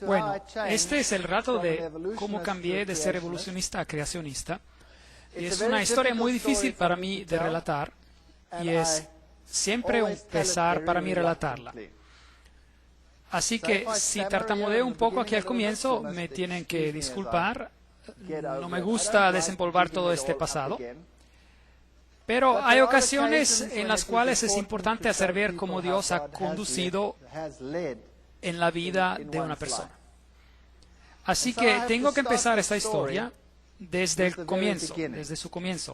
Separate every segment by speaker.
Speaker 1: Bueno, este es el relato de cómo cambié de ser evolucionista a creacionista. Es una historia muy difícil para mí de relatar y es siempre un pesar para mí relatarla. Así que si tartamudeo un poco aquí al comienzo, me tienen que disculpar. No me gusta desempolvar todo este pasado. Pero hay ocasiones en las cuales es importante hacer ver cómo Dios ha conducido en la vida de una persona. Así que tengo que empezar esta historia desde el comienzo, desde su comienzo.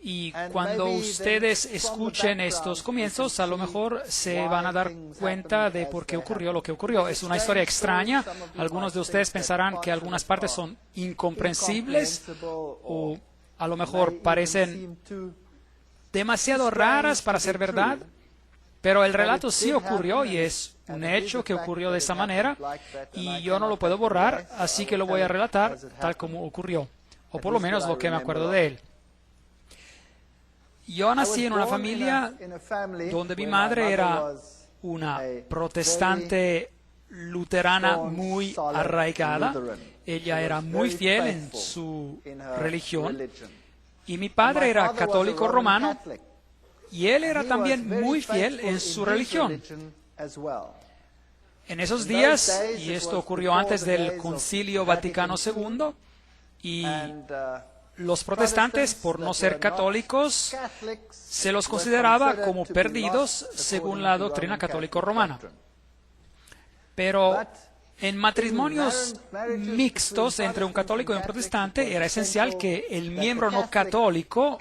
Speaker 1: Y cuando ustedes escuchen estos comienzos, a lo mejor se van a dar cuenta de por qué ocurrió lo que ocurrió. Es una historia extraña. Algunos de ustedes pensarán que algunas partes son incomprensibles o a lo mejor parecen demasiado raras para ser verdad. Pero el relato sí ocurrió y es un hecho que ocurrió de esa manera y yo no lo puedo borrar, así que lo voy a relatar tal como ocurrió, o por lo menos lo que me acuerdo de él. Yo nací en una familia donde mi madre era una protestante luterana muy arraigada. Ella era muy fiel en su religión y mi padre era católico romano y él era también muy fiel en su religión. En esos días, y esto ocurrió antes del Concilio Vaticano II, y los protestantes, por no ser católicos, se los consideraba como perdidos según la doctrina católico-romana. Pero en matrimonios mixtos entre un católico y un protestante era esencial que el miembro no católico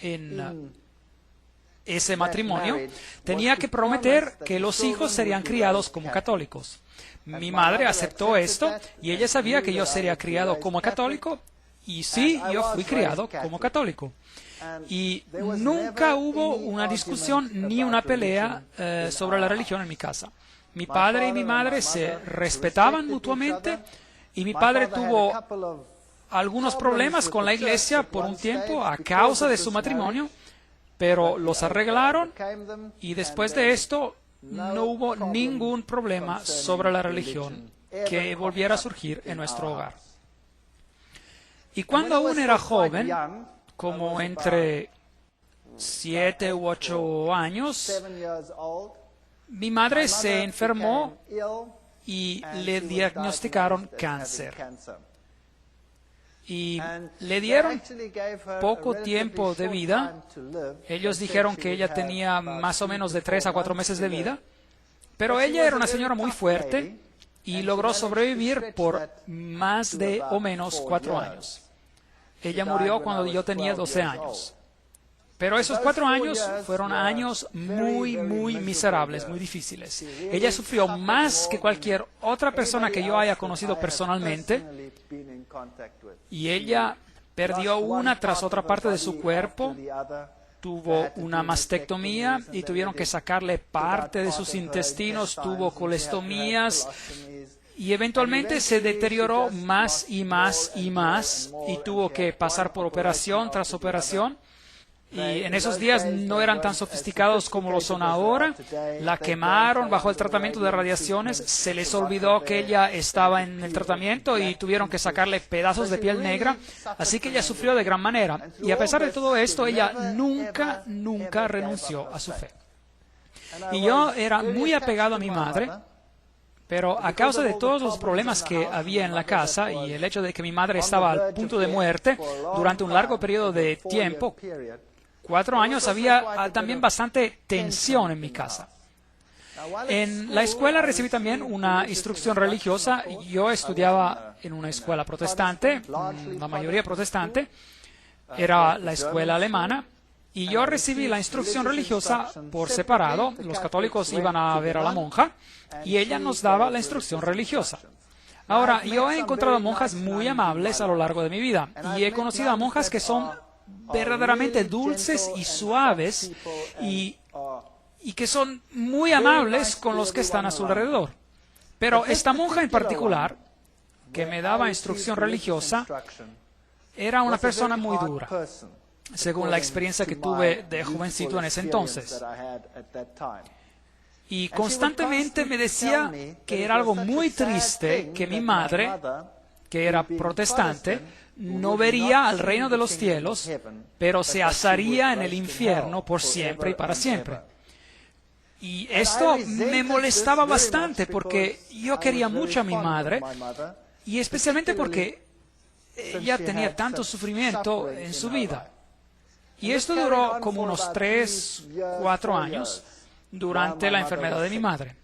Speaker 1: en ese matrimonio tenía que prometer que los hijos serían criados como católicos. Mi madre aceptó esto y ella sabía que yo sería criado como católico y sí, yo fui criado como católico. Y nunca hubo una discusión ni una pelea sobre la religión en mi casa. Mi padre y mi madre se respetaban mutuamente y mi padre tuvo algunos problemas con la iglesia por un tiempo a causa de su matrimonio, pero los arreglaron y después de esto no hubo ningún problema sobre la religión que volviera a surgir en nuestro hogar. Y cuando aún era joven, como entre 7 u 8 años, mi madre se enfermó y le diagnosticaron cáncer. Y le dieron poco tiempo de vida. Ellos dijeron que ella tenía más o menos de 3 a 4 meses de vida, pero ella era una señora muy fuerte y logró sobrevivir por más de o menos 4 años. Ella murió cuando yo tenía 12 años. Pero esos 4 años fueron años muy, muy miserables, muy difíciles. Ella sufrió más que cualquier otra persona que yo haya conocido personalmente. Y ella perdió una tras otra parte de su cuerpo. Tuvo una mastectomía y tuvieron que sacarle parte de sus intestinos. Tuvo colestomías. Y eventualmente se deterioró más y más y más. Y tuvo que pasar por operación tras operación. Y en esos días no eran tan sofisticados como lo son ahora. La quemaron bajo el tratamiento de radiaciones. Se les olvidó que ella estaba en el tratamiento y tuvieron que sacarle pedazos de piel negra. Así que ella sufrió de gran manera. Y a pesar de todo esto, ella nunca renunció a su fe. Y yo era muy apegado a mi madre. Pero a causa de todos los problemas que había en la casa y el hecho de que mi madre estaba al punto de muerte durante un largo periodo de tiempo, 4 años, había también bastante tensión en mi casa. En la escuela recibí también una instrucción religiosa. Yo estudiaba en una escuela protestante, la mayoría protestante, era la escuela alemana, y yo recibí la instrucción religiosa por separado. Los católicos iban a ver a la monja y ella nos daba la instrucción religiosa. Ahora, yo he encontrado monjas muy amables a lo largo de mi vida y he conocido a monjas que son verdaderamente dulces y suaves y que son muy amables con los que están a su alrededor. Pero esta monja en particular, que me daba instrucción religiosa, era una persona muy dura, según la experiencia que tuve de jovencito en ese entonces. Y constantemente me decía que era algo muy triste que mi madre, que era protestante, no vería al reino de los cielos, pero se asaría en el infierno por siempre y para siempre. Y esto me molestaba bastante porque yo quería mucho a mi madre, y especialmente porque ella tenía tanto sufrimiento en su vida. Y esto duró como unos 3, 4 años durante la enfermedad de mi madre.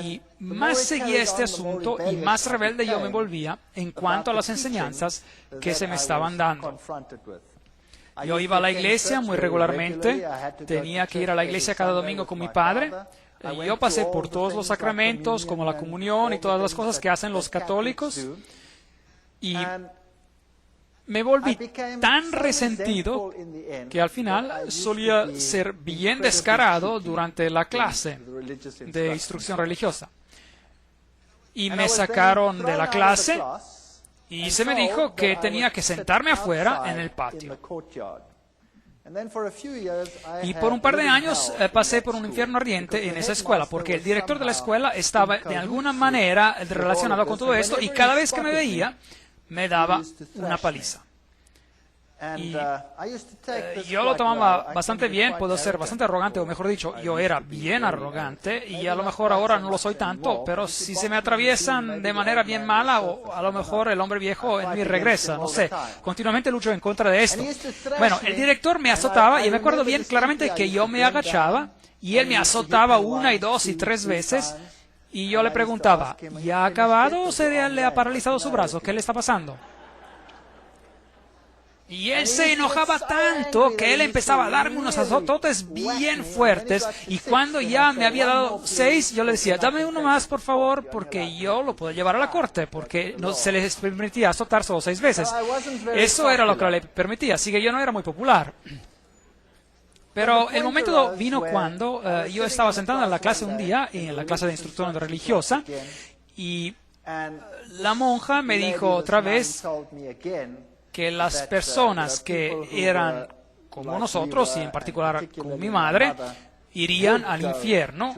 Speaker 1: Y más seguía este asunto y más rebelde yo me volvía en cuanto a las enseñanzas que se me estaban dando. Yo iba a la iglesia muy regularmente, tenía que ir a la iglesia cada domingo con mi padre. Yo pasé por todos los sacramentos, como la comunión y todas las cosas que hacen los católicos. Y me volví tan resentido que al final solía ser bien descarado durante la clase de instrucción religiosa. Y me sacaron de la clase y se me dijo que tenía que sentarme afuera en el patio. Y por un par de años pasé por un infierno ardiente en esa escuela, porque el director de la escuela estaba de alguna manera relacionado con todo esto y cada vez que me veía me daba una paliza. Y yo lo tomaba bastante bien, puedo ser bastante arrogante, o mejor dicho, yo era bien arrogante, y a lo mejor ahora no lo soy tanto, pero si se me atraviesan de manera bien mala, o a lo mejor el hombre viejo en mí regresa, no sé, continuamente lucho en contra de esto. Bueno, el director me azotaba, y me acuerdo bien claramente que yo me agachaba, y él me azotaba 1, 2 y 3 veces, y yo le preguntaba, ¿ya ha acabado o se le ha paralizado su brazo? ¿Qué le está pasando? Y él se enojaba tanto que él empezaba a darme unos azototes bien fuertes, y cuando ya me había dado 6, yo le decía, dame uno más por favor, porque yo lo puedo llevar a la corte, porque no se les permitía azotar solo 6 veces. Eso era lo que le permitía, así que yo no era muy popular. Pero el momento vino cuando yo estaba sentado en la clase un día, en la clase de instrucción religiosa, y la monja me dijo otra vez que las personas que eran como nosotros, y en particular como mi madre, irían al infierno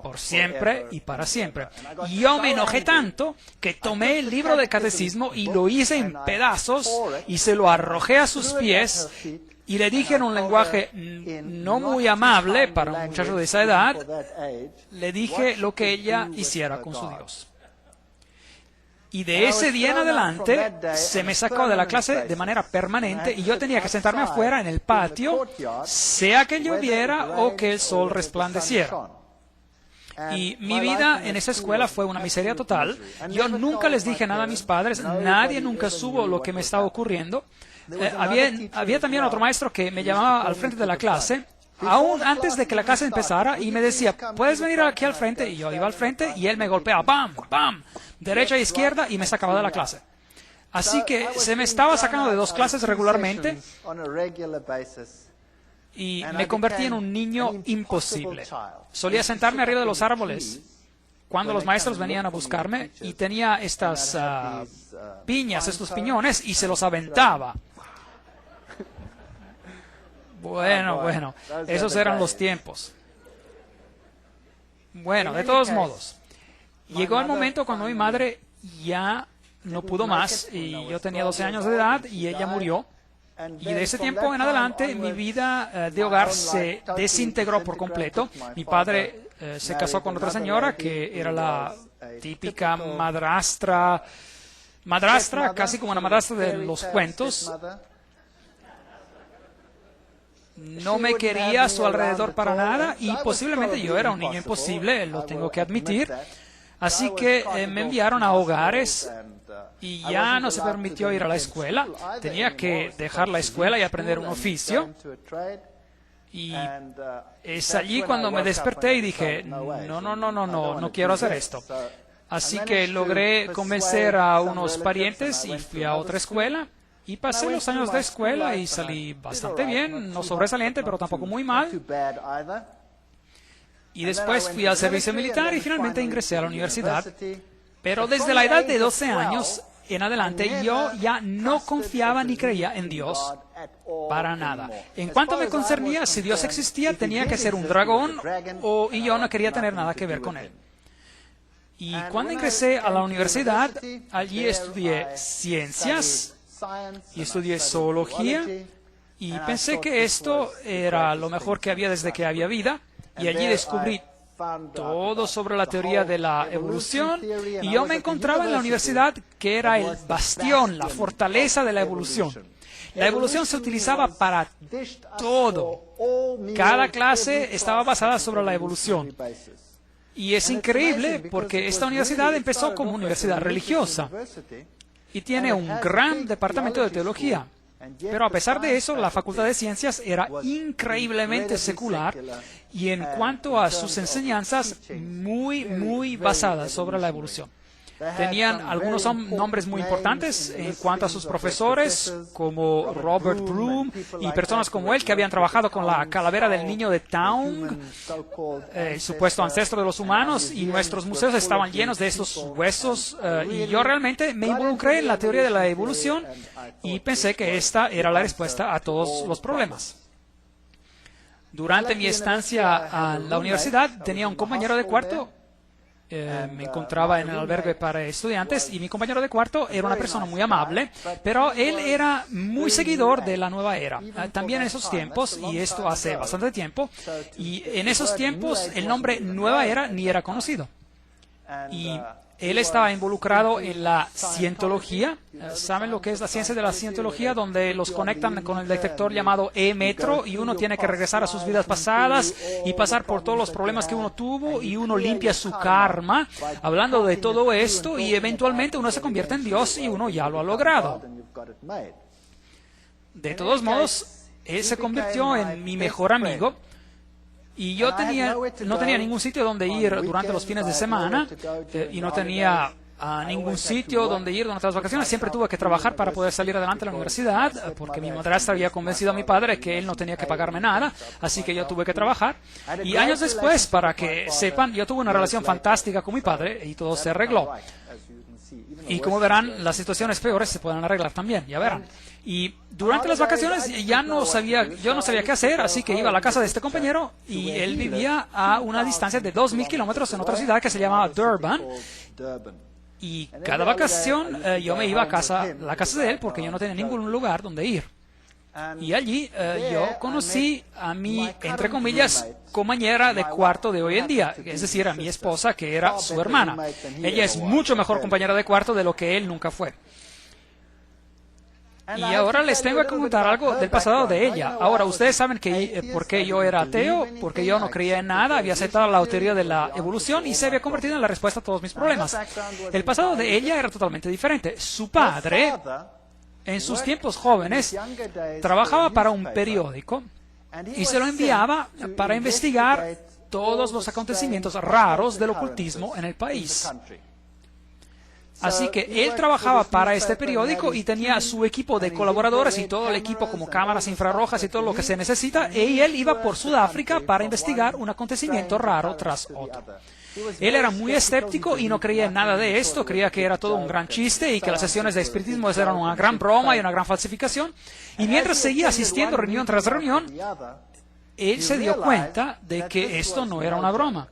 Speaker 1: por siempre y para siempre. Y yo me enojé tanto que tomé el libro del catecismo y lo hice en pedazos y se lo arrojé a sus pies y le dije en un lenguaje no muy amable para un muchacho de esa edad, le dije lo que ella hiciera con su Dios. Y de ese día en adelante se me sacó de la clase de manera permanente y yo tenía que sentarme afuera en el patio, sea que lloviera o que el sol resplandeciera. Y mi vida en esa escuela fue una miseria total. Yo nunca les dije nada a mis padres, nadie nunca supo lo que me estaba ocurriendo. Había también otro maestro que me llamaba al frente de la clase, aún antes de que la clase empezara, y me decía, ¿puedes venir aquí al frente? Y yo iba al frente y él me golpeaba, ¡bam! ¡bam! Derecha e izquierda, y me sacaba de la clase. Así que se me estaba sacando de 2 clases regularmente y me convertí en un niño imposible. Solía sentarme arriba de los árboles cuando los maestros venían a buscarme y tenía estas piñas, estos piñones, y se los aventaba. Bueno, esos eran los tiempos. Bueno, de todos modos, llegó el momento cuando mi madre ya no pudo más, y yo tenía 12 años de edad y ella murió. Y de ese tiempo en adelante mi vida de hogar se desintegró por completo. Mi padre se casó con otra señora que era la típica madrastra, casi como una madrastra de los cuentos. No me quería a su alrededor para nada y posiblemente yo era un niño imposible, lo tengo que admitir. Así que me enviaron a hogares y ya no se permitió ir a la escuela. Tenía que dejar la escuela y aprender un oficio. Y es allí cuando me desperté y dije, no quiero hacer esto. Así que logré convencer a unos parientes y fui a otra escuela. Y pasé los años de escuela y salí bastante bien, no sobresaliente, pero tampoco muy mal. Y después fui al servicio militar y finalmente ingresé a la universidad. Pero desde la edad de 12 años en adelante yo ya no confiaba ni creía en Dios Para nada. En cuanto me concernía, si Dios existía, tenía que ser un dragón y yo no quería tener nada que ver con él. Y cuando ingresé a la universidad, allí estudié ciencias y estudié zoología y pensé que esto era lo mejor que había desde que había vida. Y allí descubrí todo sobre la teoría de la evolución y yo me encontraba en la universidad que era el bastión, la fortaleza de la evolución. La evolución se utilizaba para todo. Cada clase estaba basada sobre la evolución. Y es increíble porque esta universidad empezó como universidad religiosa y tiene un gran departamento de teología. Pero a pesar de eso, la Facultad de Ciencias era increíblemente secular y en cuanto a sus enseñanzas, muy basadas sobre la evolución. Tenían algunos nombres muy importantes en cuanto a sus profesores, como Robert Broom y personas como él que habían trabajado con la calavera del niño de Taung, el supuesto ancestro de los humanos, y nuestros museos estaban llenos de estos huesos. Y yo realmente me involucré en la teoría de la evolución y pensé que esta era la respuesta a todos los problemas. Durante mi estancia a la universidad tenía un compañero de cuarto. Me encontraba en el albergue para estudiantes y mi compañero de cuarto era una persona muy amable, pero él era muy seguidor de la nueva era. También en esos tiempos, y esto hace bastante tiempo, y en esos tiempos el nombre nueva era ni era conocido. Y él estaba involucrado en la cientología. ¿Saben lo que es la ciencia de la cientología? Donde los conectan con el detector llamado E-metro y uno tiene que regresar a sus vidas pasadas y pasar por todos los problemas que uno tuvo y uno limpia su karma, hablando de todo esto, y eventualmente uno se convierte en Dios y uno ya lo ha logrado. De todos modos, él se convirtió en mi mejor amigo. Y yo no tenía ningún sitio donde ir durante los fines de semana y no tenía ningún sitio donde ir durante las vacaciones. Siempre tuve que trabajar para poder salir adelante a la universidad porque mi madrastra había convencido a mi padre que él no tenía que pagarme nada, así que yo tuve que trabajar. Y años después, para que sepan, yo tuve una relación fantástica con mi padre y todo se arregló. Y como verán, las situaciones peores se pueden arreglar también, ya verán. Y durante las vacaciones yo no sabía qué hacer, así que iba a la casa de este compañero y él vivía a una distancia de 2.000 kilómetros en otra ciudad que se llamaba Durban. Y cada vacación yo me iba a la casa de él porque yo no tenía ningún lugar donde ir. Y allí yo conocí a mi, entre comillas, compañera de cuarto de hoy en día, es decir, a mi esposa, que era su hermana. Ella es mucho mejor compañera de cuarto de lo que él nunca fue. Y ahora les tengo que contar algo del pasado de ella. Ahora, ustedes saben que por qué yo era ateo, porque yo no creía en nada, había aceptado la teoría de la evolución y se había convertido en la respuesta a todos mis problemas. El pasado de ella era totalmente diferente. Su padre, en sus tiempos jóvenes, trabajaba para un periódico y se lo enviaba para investigar todos los acontecimientos raros del ocultismo en el país. Así que él trabajaba para este periódico y tenía su equipo de colaboradores y todo el equipo como cámaras infrarrojas y todo lo que se necesita, y él iba por Sudáfrica para investigar un acontecimiento raro tras otro. Él era muy escéptico y no creía en nada de esto, creía que era todo un gran chiste y que las sesiones de espiritismo eran una gran broma y una gran falsificación. Y mientras seguía asistiendo reunión tras reunión, él se dio cuenta de que esto no era una broma.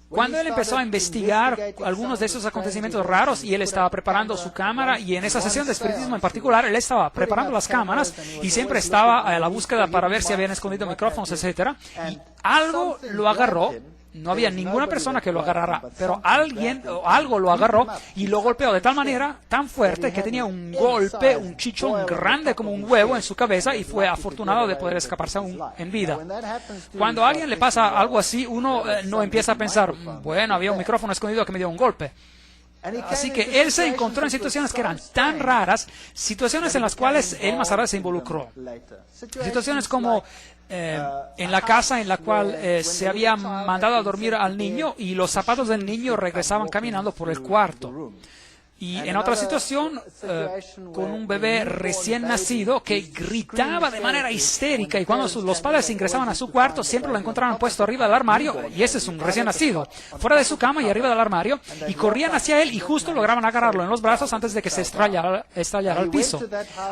Speaker 1: Cuando él empezó a investigar algunos de esos acontecimientos raros y él estaba preparando su cámara, y en esa sesión de espiritismo en particular, él estaba preparando las cámaras y siempre estaba a la búsqueda para ver si habían escondido micrófonos, etcétera, y algo lo agarró. No había ninguna persona que lo agarrara, pero alguien o algo lo agarró y lo golpeó de tal manera, tan fuerte, que tenía un golpe, un chichón grande como un huevo en su cabeza, y fue afortunado de poder escaparse aún en vida. Cuando a alguien le pasa algo así, uno no empieza a pensar, bueno, había un micrófono escondido que me dio un golpe. Así que él se encontró en situaciones que eran tan raras, situaciones en las cuales él más tarde se involucró. Situaciones como en la casa en la cual se había mandado a dormir al niño y los zapatos del niño regresaban caminando por el cuarto. Y en otra situación, con un bebé recién nacido que gritaba de manera histérica, y cuando los padres ingresaban a su cuarto siempre lo encontraban puesto arriba del armario, y ese es un recién nacido, fuera de su cama y arriba del armario, y corrían hacia él y justo lograban agarrarlo en los brazos antes de que se estallara al piso.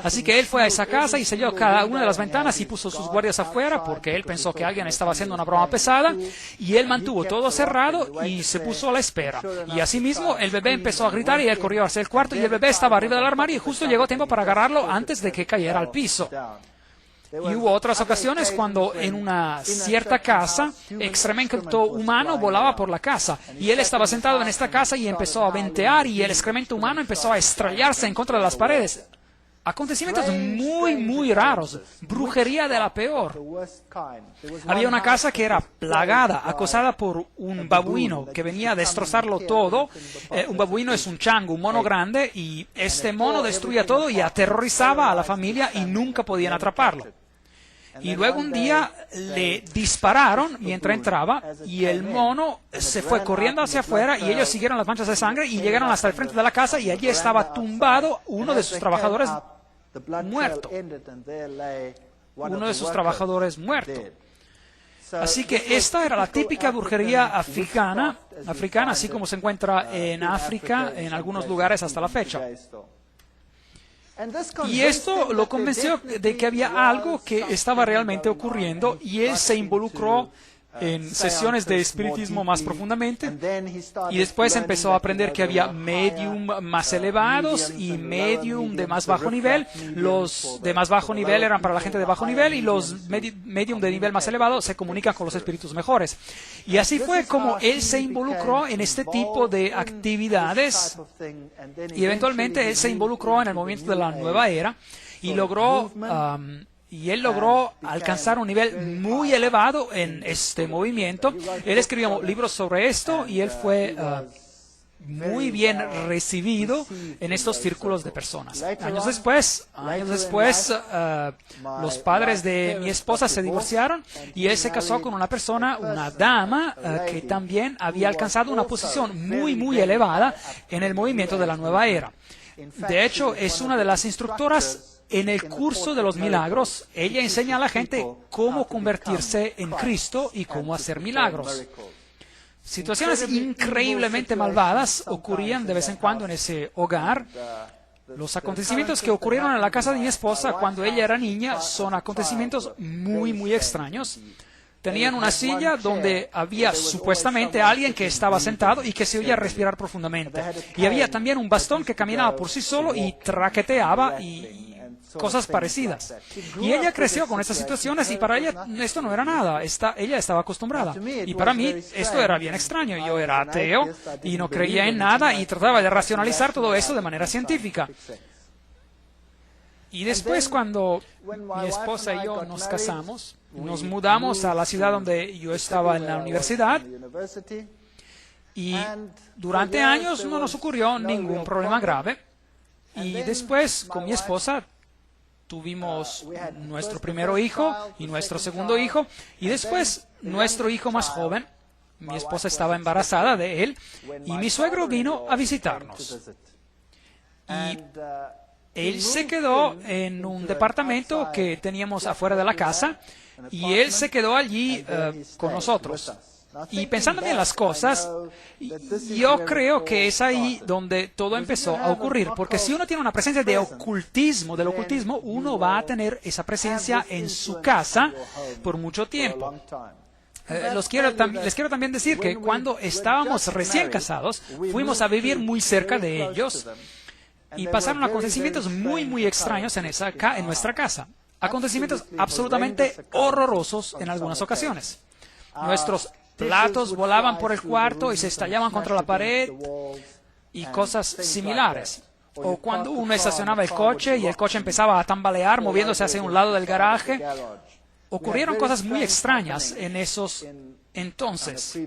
Speaker 1: Así que él fue a esa casa y selló cada una de las ventanas y puso sus guardias afuera porque él pensó que alguien estaba haciendo una broma pesada, y él mantuvo todo cerrado y se puso a la espera. Y asimismo el bebé empezó a gritar y él corrió hacia el cuarto, y el bebé estaba arriba del armario y justo llegó tiempo para agarrarlo antes de que cayera al piso. Y hubo otras ocasiones cuando en una cierta casa excremento humano volaba por la casa, y él estaba sentado en esta casa y empezó a ventear, y el excremento humano empezó a estrellarse en contra de las paredes. Acontecimientos muy, muy raros, brujería de la peor. Había una casa que era plagada, acosada por un babuino que venía a destrozarlo todo. Un babuino es un chango, un mono grande, y este mono destruía todo y aterrorizaba a la familia y nunca podían atraparlo. Y luego un día le dispararon mientras entraba, y el mono se fue corriendo hacia afuera, y ellos siguieron las manchas de sangre y llegaron hasta el frente de la casa, y allí estaba tumbado uno de sus trabajadores muerto. Uno de sus trabajadores muerto. Así que esta era la típica brujería africana, así como se encuentra en África, en algunos lugares hasta la fecha. Y esto lo convenció de que había algo que estaba realmente ocurriendo, y él se involucró en sesiones de espiritismo más profundamente, y después empezó a aprender que había medium más elevados y medium de más bajo nivel. Los de más bajo nivel eran para la gente de bajo nivel, y los medium de nivel más elevado se comunican con los espíritus mejores. Y así fue como él se involucró en este tipo de actividades, y eventualmente él se involucró en el movimiento de la nueva era y logró alcanzar un nivel muy elevado en este movimiento. Él escribió libros sobre esto, y él fue muy bien recibido en estos círculos de personas. Años después, los padres de mi esposa se divorciaron, y él se casó con una persona, una dama, que también había alcanzado una posición muy, muy elevada en el movimiento de la nueva era. De hecho, es una de las instructoras en el curso de los milagros. Ella enseña a la gente cómo convertirse en Cristo y cómo hacer milagros. Situaciones increíblemente malvadas ocurrían de vez en cuando en ese hogar. Los acontecimientos que ocurrieron en la casa de mi esposa cuando ella era niña son acontecimientos muy, muy extraños. Tenían una silla donde había supuestamente alguien que estaba sentado y que se oía respirar profundamente. Y había también un bastón que caminaba por sí solo y traqueteaba y cosas parecidas. Y ella creció con estas situaciones, y para ella esto no era nada. Ella estaba acostumbrada. Y para mí esto era bien extraño. Yo era ateo y no creía en nada, y trataba de racionalizar todo eso de manera científica. Y después, cuando mi esposa y yo nos casamos, nos mudamos a la ciudad donde yo estaba en la universidad, y durante años no nos ocurrió ningún problema grave. Y después, con mi esposa, tuvimos nuestro primer hijo y nuestro segundo hijo, y después nuestro hijo más joven. Mi esposa estaba embarazada de él, y mi suegro vino a visitarnos. Y él se quedó en un departamento que teníamos afuera de la casa, y él se quedó allí con nosotros. Y pensando bien las cosas, yo creo que es ahí donde todo empezó a ocurrir, porque si uno tiene una presencia de ocultismo, del ocultismo, uno va a tener esa presencia en su casa por mucho tiempo. Les quiero también decir que cuando estábamos recién casados, fuimos a vivir muy cerca de ellos, y pasaron acontecimientos muy, muy extraños en nuestra casa. Acontecimientos absolutamente horrorosos en algunas ocasiones. Nuestros platos volaban por el cuarto y se estallaban contra la pared, y cosas similares. O cuando uno estacionaba el coche y el coche empezaba a tambalear, moviéndose hacia un lado del garaje. Ocurrieron cosas muy extrañas en esos entonces.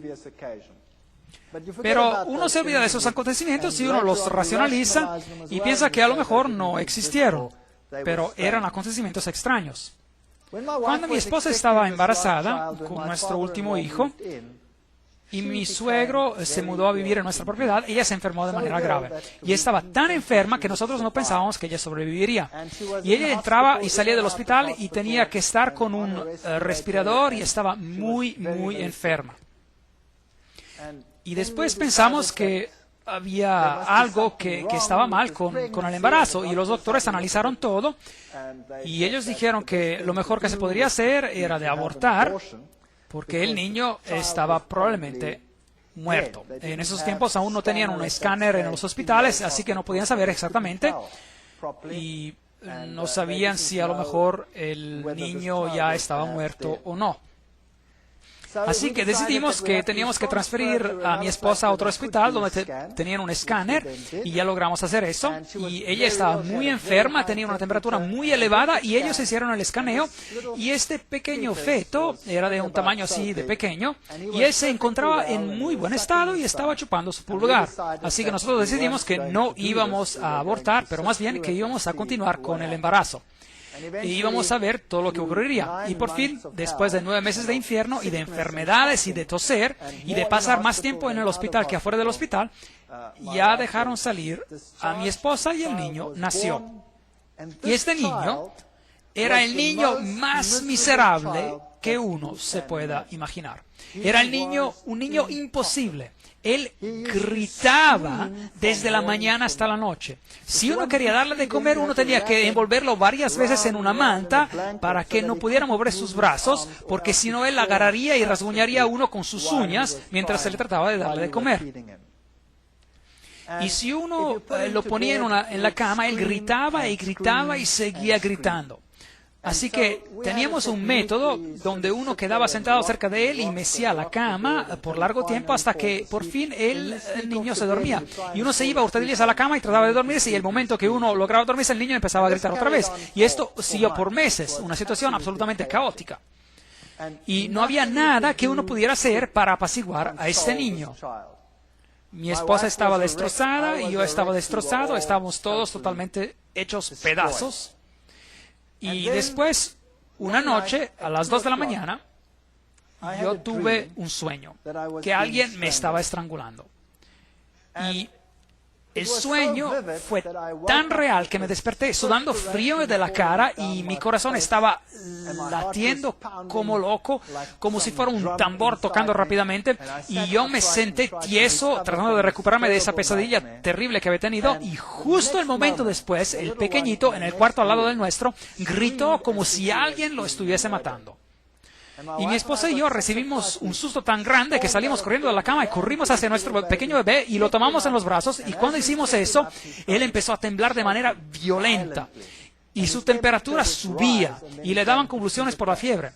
Speaker 1: Pero uno se olvida de esos acontecimientos y uno los racionaliza y piensa que a lo mejor no existieron, pero eran acontecimientos extraños. Cuando mi esposa estaba embarazada con nuestro último hijo, y mi suegro se mudó a vivir en nuestra propiedad. Ella se enfermó de manera grave y estaba tan enferma que nosotros no pensábamos que ella sobreviviría. Y ella entraba y salía del hospital y tenía que estar con un respirador y estaba muy, muy enferma. Y después pensamos que había algo que estaba mal con el embarazo, y los doctores analizaron todo y ellos dijeron que lo mejor que se podría hacer era de abortar, porque el niño estaba probablemente muerto. En esos tiempos aún no tenían un escáner en los hospitales, así que no podían saber exactamente y no sabían si a lo mejor el niño ya estaba muerto o no. Así que decidimos que teníamos que transferir a mi esposa a otro hospital donde tenían un escáner, y ya logramos hacer eso. Y ella estaba muy enferma, tenía una temperatura muy elevada, y ellos hicieron el escaneo, y este pequeño feto era de un tamaño así de pequeño, y él se encontraba en muy buen estado y estaba chupando su pulgar. Así que nosotros decidimos que no íbamos a abortar, pero más bien que íbamos a continuar con el embarazo. Y íbamos a ver todo lo que ocurriría. Y por fin, después de 9 meses de infierno y de enfermedades y de toser y de pasar más tiempo en el hospital que afuera del hospital, ya dejaron salir a mi esposa y el niño nació. Y este niño era el niño más miserable que uno se pueda imaginar. Era un niño imposible. Él gritaba desde la mañana hasta la noche. Si uno quería darle de comer, uno tenía que envolverlo varias veces en una manta para que no pudiera mover sus brazos, porque si no él agarraría y rasguñaría a uno con sus uñas mientras se le trataba de darle de comer. Y si uno lo ponía en la cama, él gritaba y gritaba y seguía gritando. Así que teníamos un método donde uno quedaba sentado cerca de él y mecía la cama por largo tiempo hasta que por fin el niño se dormía. Y uno se iba a hurtadillas a la cama y trataba de dormirse, y el momento que uno lograba dormirse, el niño empezaba a gritar otra vez. Y esto siguió por meses, una situación absolutamente caótica. Y no había nada que uno pudiera hacer para apaciguar a este niño. Mi esposa estaba destrozada y yo estaba destrozado, estábamos todos totalmente hechos pedazos. Y después, una noche, a las 2 de la mañana, yo tuve un sueño, que alguien me estaba estrangulando. Y el sueño fue tan real que me desperté sudando frío de la cara, y mi corazón estaba latiendo como loco, como si fuera un tambor tocando rápidamente, y yo me senté tieso tratando de recuperarme de esa pesadilla terrible que había tenido, y justo el momento después, el pequeñito en el cuarto al lado del nuestro gritó como si alguien lo estuviese matando. Y mi esposa y yo recibimos un susto tan grande que salimos corriendo de la cama y corrimos hacia nuestro pequeño bebé y lo tomamos en los brazos, y cuando hicimos eso, él empezó a temblar de manera violenta y su temperatura subía y le daban convulsiones por la fiebre.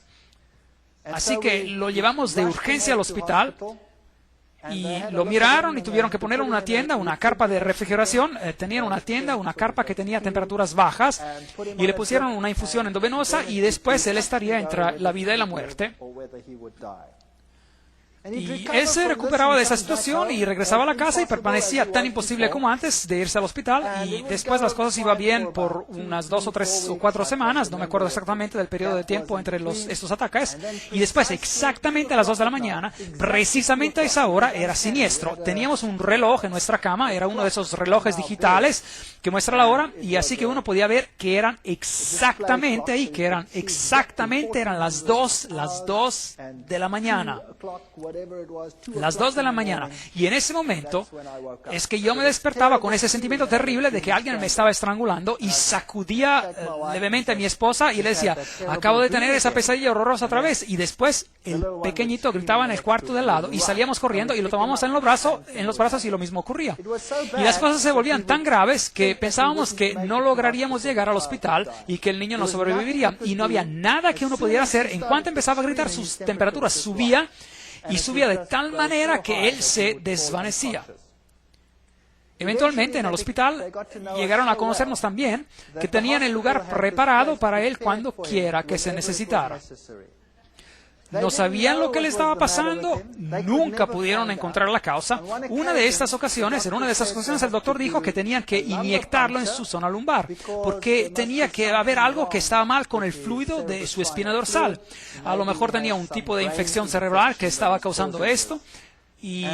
Speaker 1: Así que lo llevamos de urgencia al hospital y lo miraron y tuvieron que poner en una tienda, una carpa de refrigeración. Tenían una tienda, una carpa que tenía temperaturas bajas, y le pusieron una infusión endovenosa, y después él estaría entre la vida y la muerte. Y él se recuperaba de esa situación y regresaba a la casa y permanecía tan imposible como antes de irse al hospital, y después las cosas iban bien por unas 2 o 3 o 4 semanas, no me acuerdo exactamente del periodo de tiempo entre estos ataques, y después exactamente a las 2 de la mañana, precisamente a esa hora, era siniestro. Teníamos un reloj en nuestra cama, era uno de esos relojes digitales que muestra la hora, y así que uno podía ver que eran exactamente ahí, eran las 2 de la mañana. Las 2 de la mañana. Y en ese momento es que yo me despertaba con ese sentimiento terrible de que alguien me estaba estrangulando, y sacudía levemente a mi esposa y le decía: acabo de tener esa pesadilla horrorosa otra vez. Y después el pequeñito gritaba en el cuarto del lado, y salíamos corriendo y lo tomamos en los brazos, y lo mismo ocurría. Y las cosas se volvían tan graves que pensábamos que no lograríamos llegar al hospital y que el niño no sobreviviría. Y no había nada que uno pudiera hacer. En cuanto empezaba a gritar, sus temperaturas subía, y subía de tal manera que él se desvanecía. Eventualmente en el hospital llegaron a conocernos también que tenían el lugar preparado para él cuando quiera que se necesitara. No sabían lo que le estaba pasando, nunca pudieron encontrar la causa. En una de estas ocasiones el doctor dijo que tenían que inyectarlo en su zona lumbar, porque tenía que haber algo que estaba mal con el fluido de su espina dorsal. A lo mejor tenía un tipo de infección cerebral que estaba causando esto. Y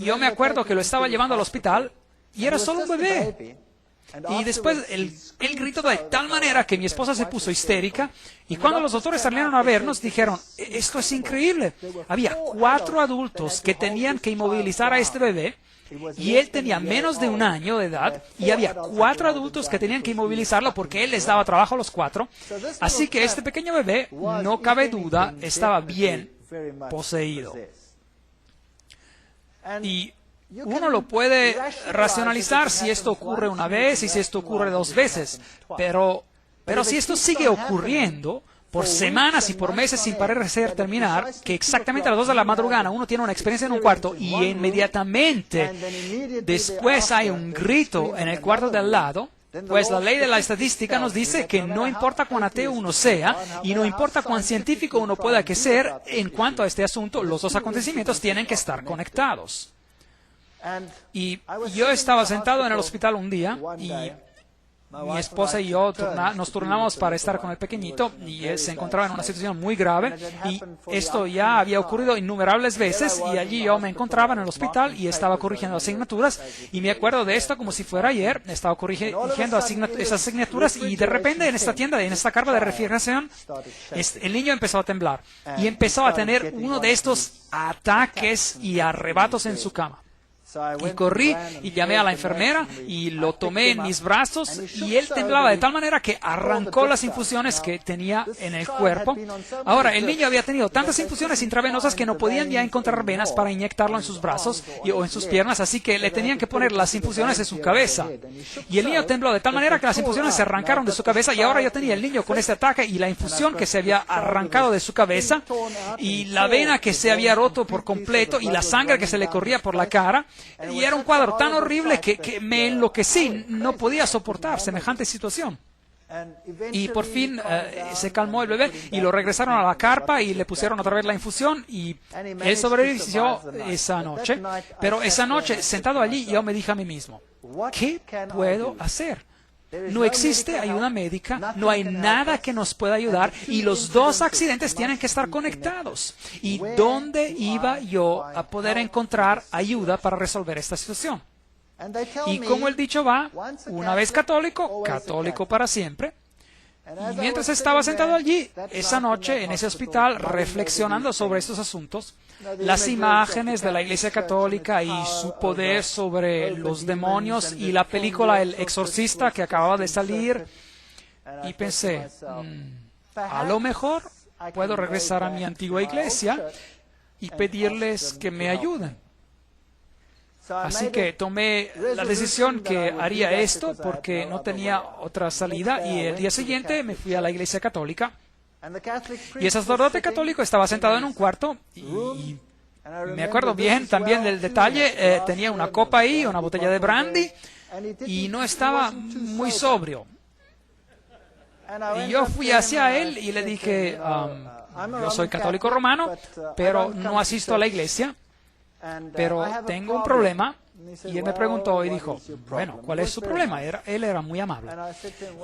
Speaker 1: yo me acuerdo que lo estaba llevando al hospital y era solo un bebé. Y después él gritó de tal manera que mi esposa se puso histérica. Y cuando los doctores salieron a vernos, dijeron, esto es increíble. Había 4 adultos que tenían que inmovilizar a este bebé. Y él tenía menos de 1 año de edad. Y había 4 adultos que tenían que inmovilizarlo porque él les daba trabajo a los 4. Así que este pequeño bebé, no cabe duda, estaba bien poseído. Y uno lo puede racionalizar si esto ocurre una vez y si esto ocurre 2 veces, pero si esto sigue ocurriendo por semanas y por meses sin parecer terminar, que exactamente a las 2 de la madrugada uno tiene una experiencia en un cuarto y inmediatamente después hay un grito en el cuarto de al lado, pues la ley de la estadística nos dice que no importa cuán ateo uno sea y no importa cuán científico uno pueda que ser en cuanto a este asunto, los 2 acontecimientos tienen que estar conectados. Y yo estaba sentado en el hospital un día y mi esposa y yo nos turnamos para estar con el pequeñito y él se encontraba en una situación muy grave y esto ya había ocurrido innumerables veces y allí yo me encontraba en el hospital y estaba corrigiendo asignaturas y me acuerdo de esto como si fuera ayer, estaba corrigiendo esas asignaturas y de repente en esta tienda, en esta carpa de refrigeración, el niño empezó a temblar y empezó a tener uno de estos ataques y arrebatos en su cama. Y corrí y llamé a la enfermera y lo tomé en mis brazos y él temblaba de tal manera que arrancó las infusiones que tenía en el cuerpo. Ahora, el niño había tenido tantas infusiones intravenosas que no podían ya encontrar venas para inyectarlo en sus brazos o en sus piernas, así que le tenían que poner las infusiones en su cabeza. Y el niño tembló de tal manera que las infusiones se arrancaron de su cabeza y ahora yo tenía el niño con este ataque y la infusión que se había arrancado de su cabeza y la vena que se había roto por completo y la sangre que se le corría por la cara. Y era un cuadro tan horrible que me enloquecí, no podía soportar semejante situación. Y por fin se calmó el bebé y lo regresaron a la carpa y le pusieron otra vez la infusión y él sobrevivió esa noche. Pero esa noche, sentado allí, yo me dije a mí mismo, ¿qué puedo hacer? No existe ayuda médica, no hay nada que nos pueda ayudar y los 2 accidentes tienen que estar conectados. ¿Y dónde iba yo a poder encontrar ayuda para resolver esta situación? Y como el dicho va, una vez católico, católico para siempre. Y mientras estaba sentado allí, esa noche, en ese hospital, reflexionando sobre estos asuntos, las imágenes de la Iglesia Católica y su poder sobre los demonios y la película El Exorcista que acababa de salir, y pensé, a lo mejor puedo regresar a mi antigua iglesia y pedirles que me ayuden. Así que tomé la decisión que haría esto porque no tenía otra salida y el día siguiente me fui a la Iglesia Católica y el sacerdote católico estaba sentado en un cuarto y me acuerdo bien también del detalle, tenía una copa ahí, una botella de brandy y no estaba muy sobrio. Y yo fui hacia él y le dije, yo soy católico romano, pero no asisto a la iglesia. Pero tengo un problema. Y él me preguntó y dijo, bueno, ¿cuál es su problema? Él era muy amable.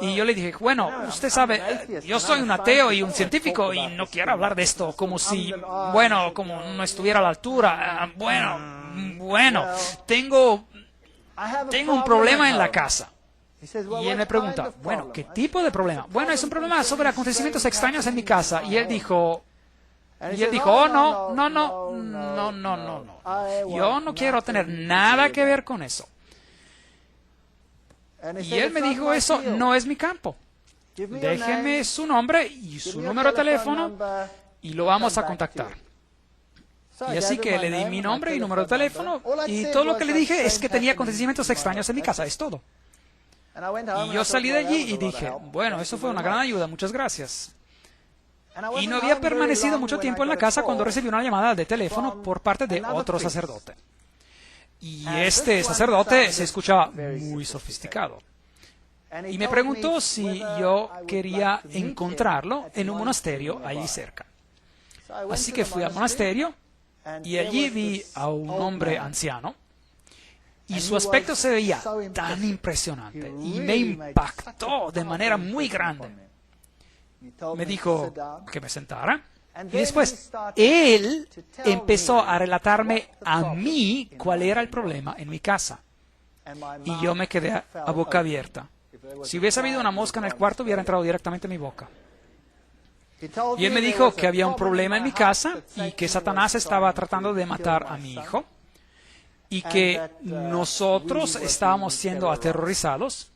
Speaker 1: Y yo le dije, bueno, usted sabe, yo soy un ateo y un científico y no quiero hablar de esto como si, bueno, como no estuviera a la altura. Bueno, tengo un problema en la casa. Y él me pregunta, bueno, ¿qué tipo de problema? Bueno, es un problema sobre acontecimientos extraños en mi casa. Y él dijo, oh, no. Yo no quiero tener nada que ver con eso. Y él me dijo, eso no es mi campo. Déjeme su nombre y su número de teléfono y lo vamos a contactar. Y así que le di mi nombre y número de teléfono y todo lo que le dije es que tenía acontecimientos extraños en mi casa, es todo. Y yo salí de allí y dije, bueno, eso fue una gran ayuda, muchas gracias. Y no había permanecido mucho tiempo en la casa cuando recibí una llamada de teléfono por parte de otro sacerdote. Y este sacerdote se escuchaba muy sofisticado. Y me preguntó si yo quería encontrarlo en un monasterio allí cerca. Así que fui al monasterio y allí vi a un hombre anciano. Y su aspecto se veía tan impresionante y me impactó de manera muy grande. Me dijo que me sentara Y después, él empezó a relatarme a mí cuál era el problema en mi casa. Y yo me quedé a boca abierta. Si hubiese habido una mosca en el cuarto, hubiera entrado directamente en mi boca. Y él me dijo que había un problema en mi casa y que Satanás estaba tratando de matar a mi hijo y que nosotros estábamos siendo aterrorizados.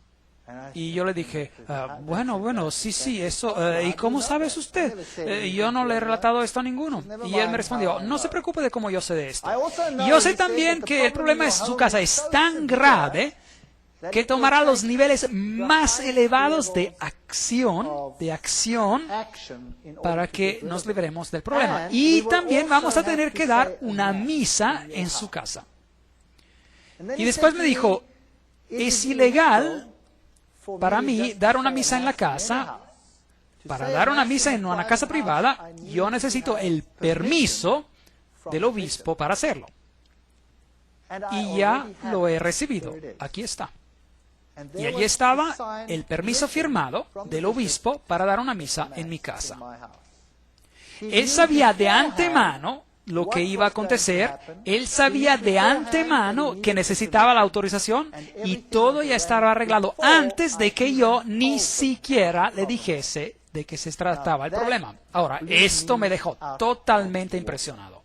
Speaker 1: Y yo le dije, bueno, sí, eso. ¿Y cómo sabes usted? Yo no le he relatado esto a ninguno. Y él me respondió, no se preocupe de cómo yo sé de esto. Y yo sé también que el problema de su casa es tan grave que tomará los niveles más elevados de acción para que nos libremos del problema. Y también vamos a tener que dar una misa en su casa. Y después me dijo, es ilegal para mí dar una misa en la casa. Para dar una misa en una casa privada, yo necesito el permiso del obispo para hacerlo. Y ya lo he recibido. Aquí está. Y allí estaba el permiso firmado del obispo para dar una misa en mi casa. Él sabía de antemano lo que iba a acontecer, él sabía de antemano que necesitaba la autorización y todo ya estaba arreglado antes de que yo ni siquiera le dijese de qué se trataba el problema. Ahora, esto me dejó totalmente impresionado.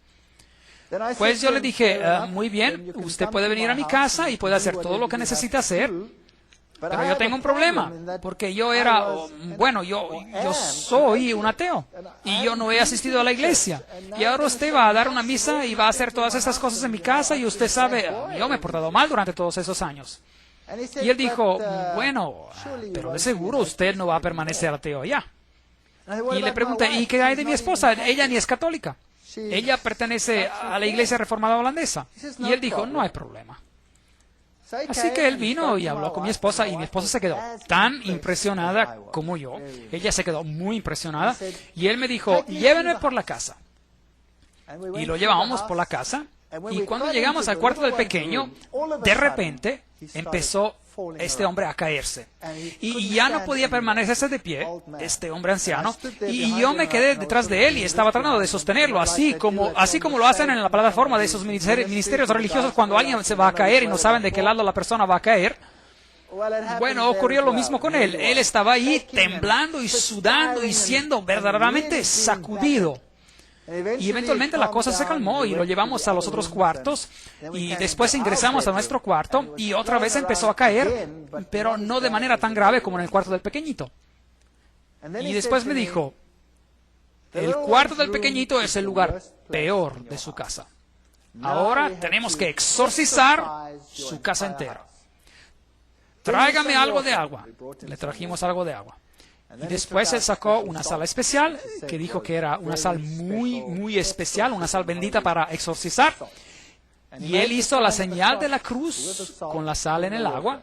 Speaker 1: Pues yo le dije, muy bien, usted puede venir a mi casa y puede hacer todo lo que necesita hacer, pero yo tengo un problema, porque yo soy un ateo y yo no he asistido a la iglesia. Y ahora usted va a dar una misa y va a hacer todas estas cosas en mi casa y usted sabe, yo me he portado mal durante todos esos años. Y él dijo, bueno, pero de seguro usted no va a permanecer ateo ya. Y le pregunté, ¿y qué hay de mi esposa? Ella ni es católica. Ella pertenece a la iglesia reformada holandesa. Y él dijo, no hay problema. Así que él vino y habló con mi esposa y mi esposa se quedó tan impresionada como yo. Ella se quedó muy impresionada y él me dijo, llévenme por la casa. Y lo llevamos por la casa y cuando llegamos al cuarto del pequeño, de repente empezó este hombre a caerse. Y ya no podía permanecerse de pie, este hombre anciano, y yo me quedé detrás de él y estaba tratando de sostenerlo, así como lo hacen en la plataforma de esos ministerios religiosos cuando alguien se va a caer y no saben de qué lado la persona va a caer. Bueno, ocurrió lo mismo con él. Él estaba ahí temblando y sudando y siendo verdaderamente sacudido. Y eventualmente la cosa se calmó y lo llevamos a los otros cuartos y después ingresamos a nuestro cuarto y otra vez empezó a caer, pero no de manera tan grave como en el cuarto del pequeñito. Y después me dijo, el cuarto del pequeñito es el lugar peor de su casa. Ahora tenemos que exorcizar su casa entera. Tráigame algo de agua. Le trajimos algo de agua. Y después él sacó una sal especial, que dijo que era una sal muy, muy especial, una sal bendita para exorcizar. Y él hizo la señal de la cruz con la sal en el agua.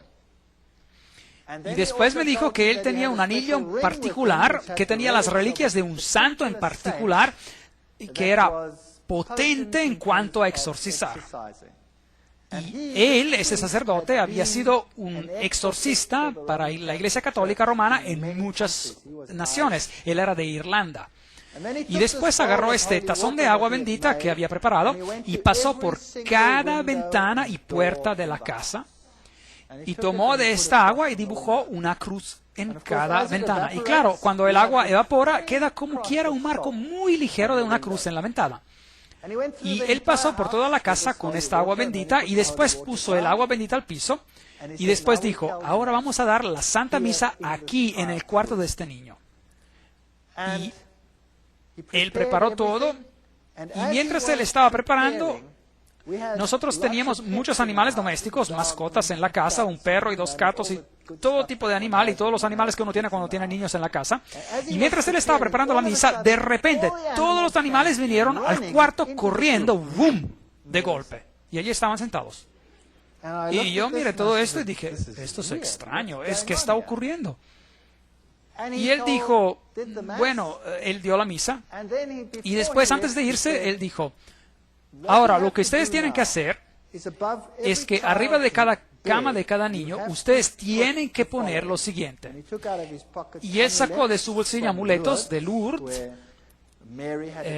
Speaker 1: Y después me dijo que él tenía un anillo en particular, que tenía las reliquias de un santo en particular, que era potente en cuanto a exorcizar. Y él, ese sacerdote, había sido un exorcista para la Iglesia Católica Romana en muchas naciones. Él era de Irlanda. Y después agarró este tazón de agua bendita que había preparado y pasó por cada ventana y puerta de la casa y tomó de esta agua y dibujó una cruz en cada ventana. Y claro, cuando el agua evapora, queda como quiera un marco muy ligero de una cruz en la ventana. Y él pasó por toda la casa con esta agua bendita y después puso el agua bendita al piso y después dijo, ahora vamos a dar la Santa Misa aquí en el cuarto de este niño. Y él preparó todo y mientras él estaba preparando, nosotros teníamos muchos animales domésticos, mascotas en la casa, un perro y 2 gatos y todo tipo de animal y todos los animales que uno tiene cuando tiene niños en la casa. Y mientras él estaba preparando la misa, de repente todos los animales vinieron al cuarto corriendo, ¡boom!, de golpe. Y allí estaban sentados. Y yo miré todo esto y dije, esto es extraño, ¿qué está ocurriendo? Y él dijo, bueno, él dio la misa y después antes de irse, él dijo, ahora, lo que ustedes tienen que hacer es que arriba de cada cama de cada niño, ustedes tienen que poner lo siguiente. Y él sacó de su bolsillo amuletos de Lourdes,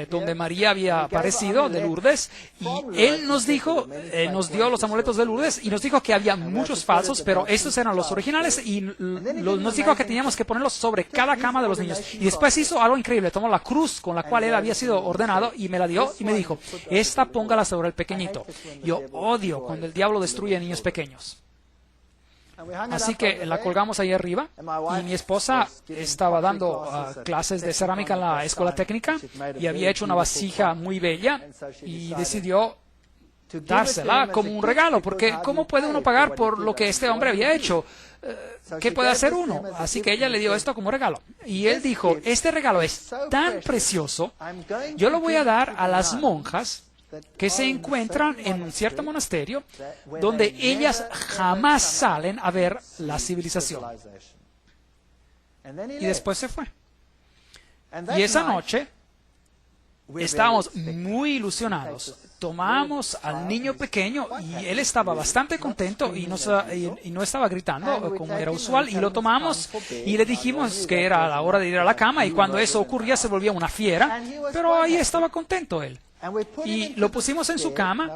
Speaker 1: donde María había aparecido, de Lourdes, y él nos dijo, nos dio los amuletos de Lourdes y nos dijo que había muchos falsos, pero estos eran los originales, y nos dijo que teníamos que ponerlos sobre cada cama de los niños. Y después hizo algo increíble, tomó la cruz con la cual él había sido ordenado y me la dio y me dijo, esta póngala sobre el pequeñito. Yo odio cuando el diablo destruye a niños pequeños. Así que la colgamos ahí arriba, y mi esposa estaba dando clases de cerámica en la escuela técnica y había hecho una vasija muy bella y decidió dársela como un regalo, porque ¿cómo puede uno pagar por lo que este hombre había hecho? ¿Qué puede hacer uno? Así que ella le dio esto como regalo. Y él dijo, este regalo es tan precioso, yo lo voy a dar a las monjas que se encuentran en un cierto monasterio donde ellas jamás salen a ver la civilización. Y después se fue. Y esa noche estábamos muy ilusionados. Tomamos al niño pequeño y él estaba bastante contento y no estaba gritando como era usual, y lo tomamos y le dijimos que era la hora de ir a la cama, y cuando eso ocurría se volvía una fiera, pero ahí estaba contento él. Y lo pusimos en su cama,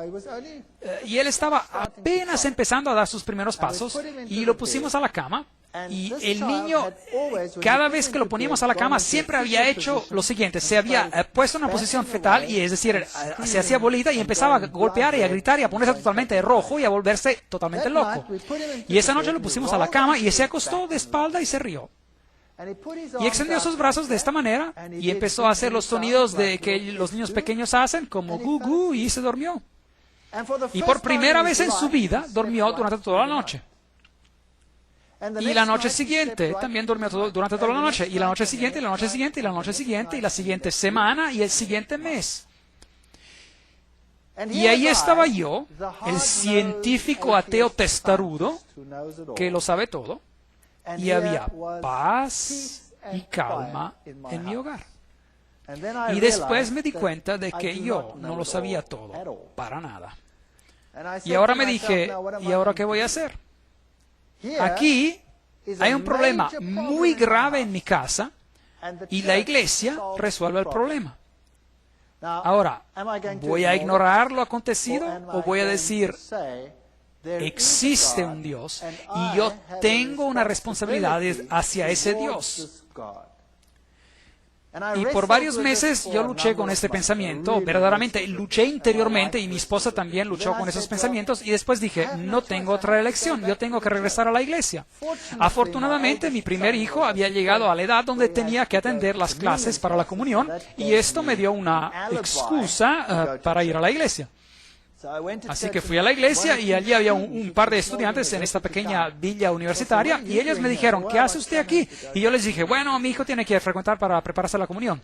Speaker 1: y él estaba apenas empezando a dar sus primeros pasos, y lo pusimos a la cama, y el niño, cada vez que lo poníamos a la cama, siempre había hecho lo siguiente: se había puesto en una posición fetal, y es decir, se hacía bolita y empezaba a golpear y a gritar y a ponerse totalmente rojo y a volverse totalmente loco. Y esa noche lo pusimos a la cama y se acostó de espalda y se rió. Y extendió sus brazos de esta manera y empezó a hacer los sonidos de que los niños pequeños hacen, como gu gu, y se durmió. Y por primera vez en su vida durmió durante toda la noche. Y la noche siguiente también durmió durante toda la noche. Y la noche siguiente, y la noche siguiente, y la noche siguiente, y la siguiente semana, y el siguiente mes. Y ahí estaba yo, el científico ateo testarudo, que lo sabe todo. Y había paz y calma en mi hogar. Y después me di cuenta de que yo no lo sabía todo, para nada. Y ahora me dije, ¿y ahora qué voy a hacer? Aquí hay un problema muy grave en mi casa, y la iglesia resuelve el problema. Ahora, ¿voy a ignorar lo acontecido o voy a decir, existe un Dios y yo tengo una responsabilidad hacia ese Dios? Y por varios meses yo luché con este pensamiento, verdaderamente luché interiormente, y mi esposa también luchó con esos pensamientos, y después dije, no tengo otra elección, yo tengo que regresar a la iglesia. Afortunadamente mi primer hijo había llegado a la edad donde tenía que atender las clases para la comunión, y esto me dio una excusa para ir a la iglesia. Así que fui a la iglesia, y allí había un par de estudiantes en esta pequeña villa universitaria, y ellos me dijeron, ¿qué hace usted aquí? Y yo les dije, bueno, mi hijo tiene que frecuentar para prepararse a la comunión.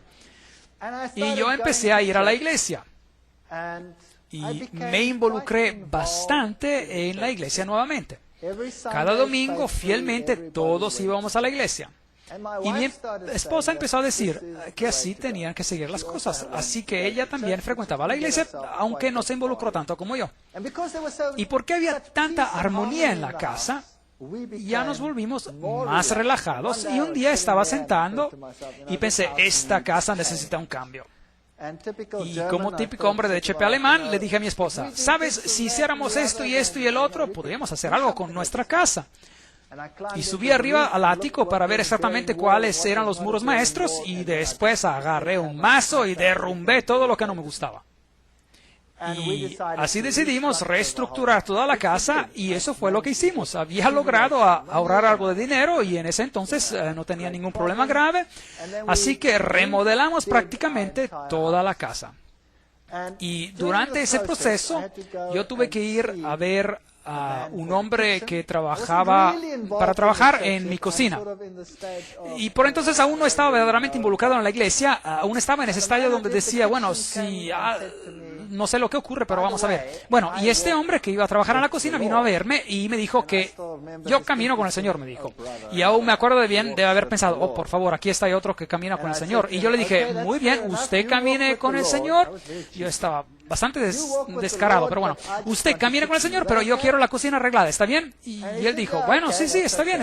Speaker 1: Y yo empecé a ir a la iglesia, y me involucré bastante en la iglesia nuevamente. Cada domingo, fielmente, todos íbamos a la iglesia. Y mi esposa empezó a decir que así tenían que seguir las cosas. Así que ella también frecuentaba la iglesia, aunque no se involucró tanto como yo. Y porque había tanta armonía en la casa, ya nos volvimos más relajados. Y un día estaba sentando y pensé, esta casa necesita un cambio. Y como típico hombre de chepe alemán, le dije a mi esposa, ¿sabes? Si hiciéramos esto y esto y el otro, podríamos hacer algo con nuestra casa. Y subí arriba al ático para ver exactamente cuáles eran los muros maestros, y después agarré un mazo y derrumbé todo lo que no me gustaba. Y así decidimos reestructurar toda la casa, y eso fue lo que hicimos. Había logrado ahorrar algo de dinero, y en ese entonces no tenía ningún problema grave. Así que remodelamos prácticamente toda la casa. Y durante ese proceso yo tuve que ir a ver a un hombre que trabajaba para trabajar en mi cocina. Y por entonces aún no estaba verdaderamente involucrado en la iglesia, aún estaba en ese estadio donde decía, bueno, si no sé lo que ocurre, pero vamos a ver. Bueno, y este hombre que iba a trabajar en la cocina vino a verme y me dijo que yo camino con el Señor, me dijo. Y aún me acuerdo de bien de haber pensado, oh, por favor, aquí está otro que camina con el Señor. Y yo le dije, muy bien, usted camine con el Señor. Yo estaba bastante descarado, pero bueno, usted camina con el Señor, pero yo quiero la cocina arreglada, ¿está bien? Y él dijo, bueno, sí, está bien,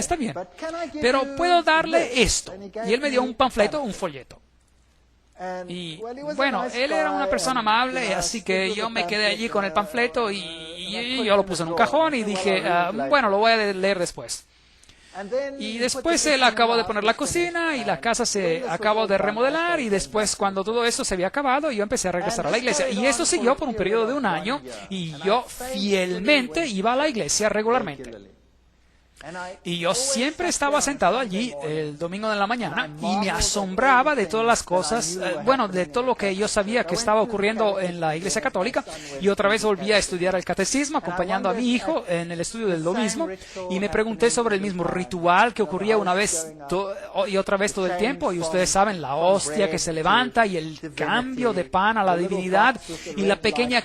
Speaker 1: pero puedo darle esto. Y él me dio un panfleto, un folleto. Y bueno, él era una persona amable, así que yo me quedé allí con el panfleto y yo lo puse en un cajón y dije, bueno, lo voy a leer después. Y después él acabó de poner la cocina y la casa se acabó de remodelar, y después, cuando todo eso se había acabado, yo empecé a regresar a la iglesia. Y esto siguió por un periodo de un año y yo fielmente iba a la iglesia regularmente. Y yo siempre estaba sentado allí el domingo de la mañana y me asombraba de todas las cosas, bueno, de todo lo que yo sabía que estaba ocurriendo en la Iglesia Católica. Y otra vez volví a estudiar el catecismo acompañando a mi hijo en el estudio del lo mismo, y me pregunté sobre el mismo ritual que ocurría una vez y otra vez todo el tiempo. Y ustedes saben, la hostia que se levanta y el cambio de pan a la divinidad y la pequeña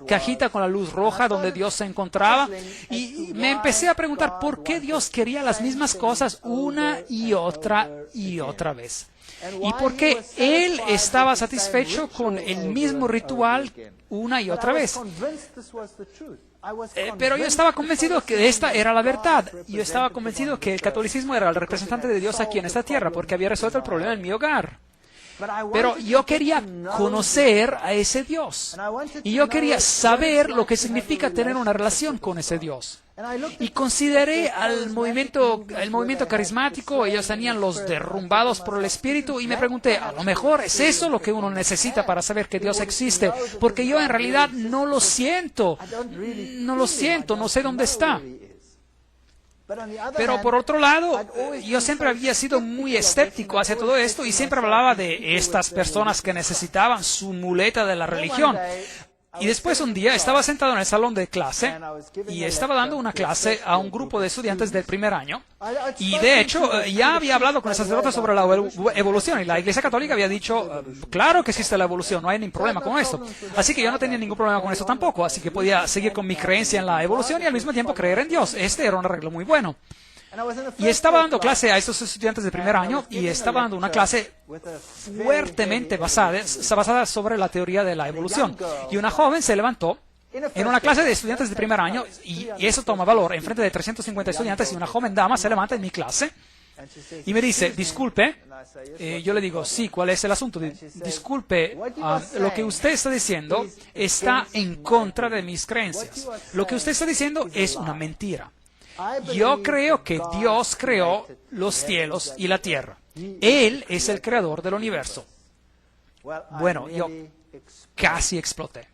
Speaker 1: cajita con la luz roja donde Dios se encontraba. Y me empecé a preguntar por qué Dios quería las mismas cosas una y otra vez. Y por qué Él estaba satisfecho con el mismo ritual una y otra vez. Pero yo estaba convencido que esta era la verdad. Yo estaba convencido que el catolicismo era el representante de Dios aquí en esta tierra, porque había resuelto el problema en mi hogar. Pero yo quería conocer a ese Dios. Y yo quería saber lo que significa tener una relación con ese Dios. Y consideré el movimiento carismático. Ellos tenían los derrumbados por el Espíritu, y me pregunté, a lo mejor es eso lo que uno necesita para saber que Dios existe, porque yo en realidad no lo siento, no sé dónde está. Pero por otro lado, yo siempre había sido muy escéptico hacia todo esto y siempre hablaba de estas personas que necesitaban su muleta de la religión. Y después un día estaba sentado en el salón de clase y estaba dando una clase a un grupo de estudiantes del primer año. Y de hecho ya había hablado con esas sacerdotes sobre la evolución, y la Iglesia Católica había dicho, claro que existe la evolución, no hay ningún problema con esto. Así que yo no tenía ningún problema con eso tampoco, así que podía seguir con mi creencia en la evolución y al mismo tiempo creer en Dios. Este era un arreglo muy bueno. Y estaba dando clase a estos estudiantes de primer año, y estaba dando una clase fuertemente basada sobre la teoría de la evolución. Y una joven se levantó en una clase de estudiantes de primer año, y eso toma valor, en frente de 350 estudiantes, y una joven dama se levanta en mi clase y me dice, disculpe. Yo le digo, sí, ¿cuál es el asunto? Disculpe, lo que usted está diciendo está en contra de mis creencias. Lo que usted está diciendo es una mentira. Yo creo que Dios creó los cielos y la tierra. Él es el creador del universo. Bueno, yo casi exploté.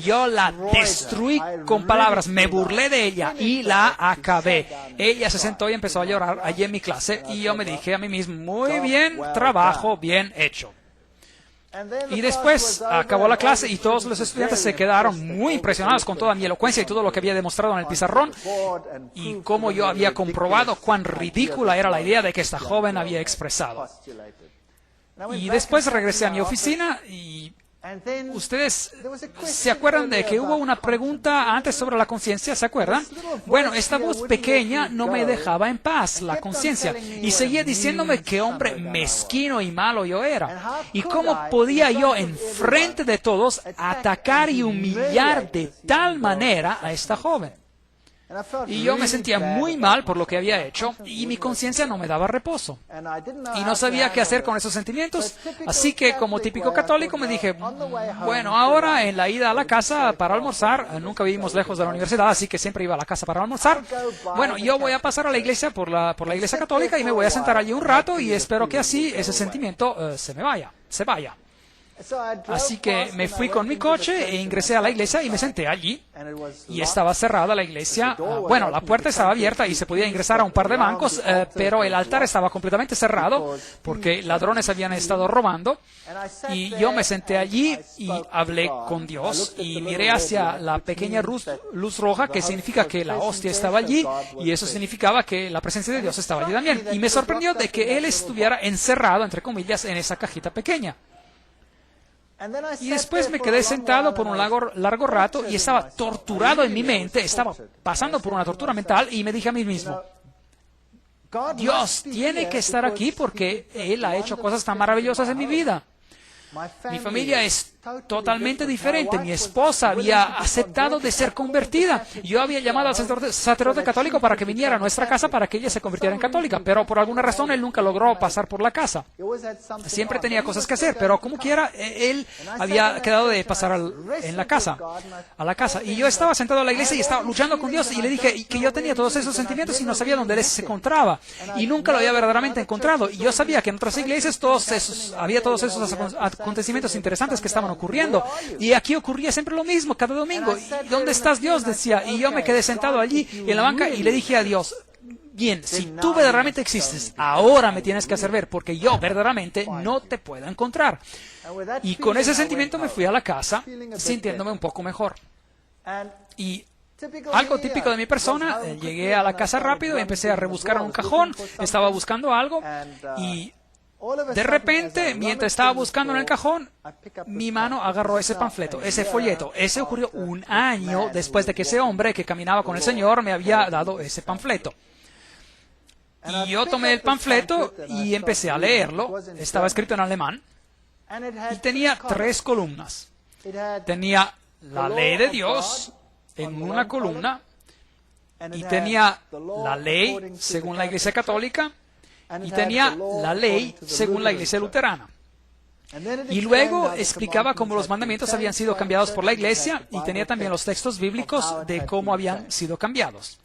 Speaker 1: Yo la destruí con palabras, me burlé de ella y la acabé. Ella se sentó y empezó a llorar allí en mi clase, y yo me dije a mí mismo, muy bien, trabajo bien hecho. Y después acabó la clase y todos los estudiantes se quedaron muy impresionados con toda mi elocuencia y todo lo que había demostrado en el pizarrón, y cómo yo había comprobado cuán ridícula era la idea de que esta joven había expresado. Y después regresé a mi oficina y ¿ustedes se acuerdan de que hubo una pregunta antes sobre la conciencia? ¿Se acuerdan? Bueno, esta voz pequeña no me dejaba en paz, la conciencia, y seguía diciéndome qué hombre mezquino y malo yo era. Y cómo podía yo, en frente de todos, atacar y humillar de tal manera a esta joven. Y yo me sentía muy mal por lo que había hecho, y mi conciencia no me daba reposo. Y no sabía qué hacer con esos sentimientos, así que como típico católico me dije, bueno, ahora en la ida a la casa para almorzar, nunca vivimos lejos de la universidad, así que siempre iba a la casa para almorzar. Bueno, yo voy a pasar a la iglesia por la iglesia católica y me voy a sentar allí un rato, y espero que así ese sentimiento se vaya. Así que me fui con mi coche e ingresé a la iglesia y me senté allí, y estaba cerrada la iglesia. Bueno, la puerta estaba abierta y se podía ingresar a un par de bancos, pero el altar estaba completamente cerrado porque ladrones habían estado robando. Y yo me senté allí y hablé con Dios y miré hacia la pequeña luz roja, que significa que la hostia estaba allí, y eso significaba que la presencia de Dios estaba allí también. Y me sorprendió de que Él estuviera encerrado, entre comillas, en esa cajita pequeña. Y después me quedé sentado por un largo rato y estaba torturado en mi mente, estaba pasando por una tortura mental, y me dije a mí mismo, Dios tiene que estar aquí porque Él ha hecho cosas tan maravillosas en mi vida. Mi familia es totalmente diferente. Mi esposa había aceptado de ser convertida. Yo había llamado al sacerdote católico para que viniera a nuestra casa para que ella se convirtiera en católica, pero por alguna razón él nunca logró pasar por la casa. Siempre tenía cosas que hacer, pero como quiera, él había quedado de pasar a la casa. Y yo estaba sentado en la iglesia y estaba luchando con Dios y le dije que yo tenía todos esos sentimientos y no sabía dónde él se encontraba. Y nunca lo había verdaderamente encontrado. Y yo sabía que en otras iglesias había todos esos acontecimientos interesantes que estaban ocurriendo. Y aquí ocurría siempre lo mismo, cada domingo. ¿Y dónde estás, Dios?, decía. Y yo me quedé sentado allí en la banca y le dije a Dios: bien, si tú verdaderamente existes, ahora me tienes que hacer ver, porque yo verdaderamente no te puedo encontrar. Y con ese sentimiento me fui a la casa, sintiéndome un poco mejor. Y algo típico de mi persona, llegué a la casa rápido y empecé a rebuscar en un cajón, estaba buscando algo y de repente, mientras estaba buscando en el cajón, mi mano agarró ese panfleto, ese folleto. Ese ocurrió un año después de que ese hombre que caminaba con el Señor me había dado ese panfleto. Y yo tomé el panfleto y empecé a leerlo. Estaba escrito en alemán y tenía 3 columnas. Tenía la ley de Dios en una columna y tenía la ley según la Iglesia Católica y tenía la ley según la Iglesia Luterana. Y luego explicaba cómo los mandamientos habían sido cambiados por la Iglesia y tenía también los textos bíblicos de cómo habían sido cambiados.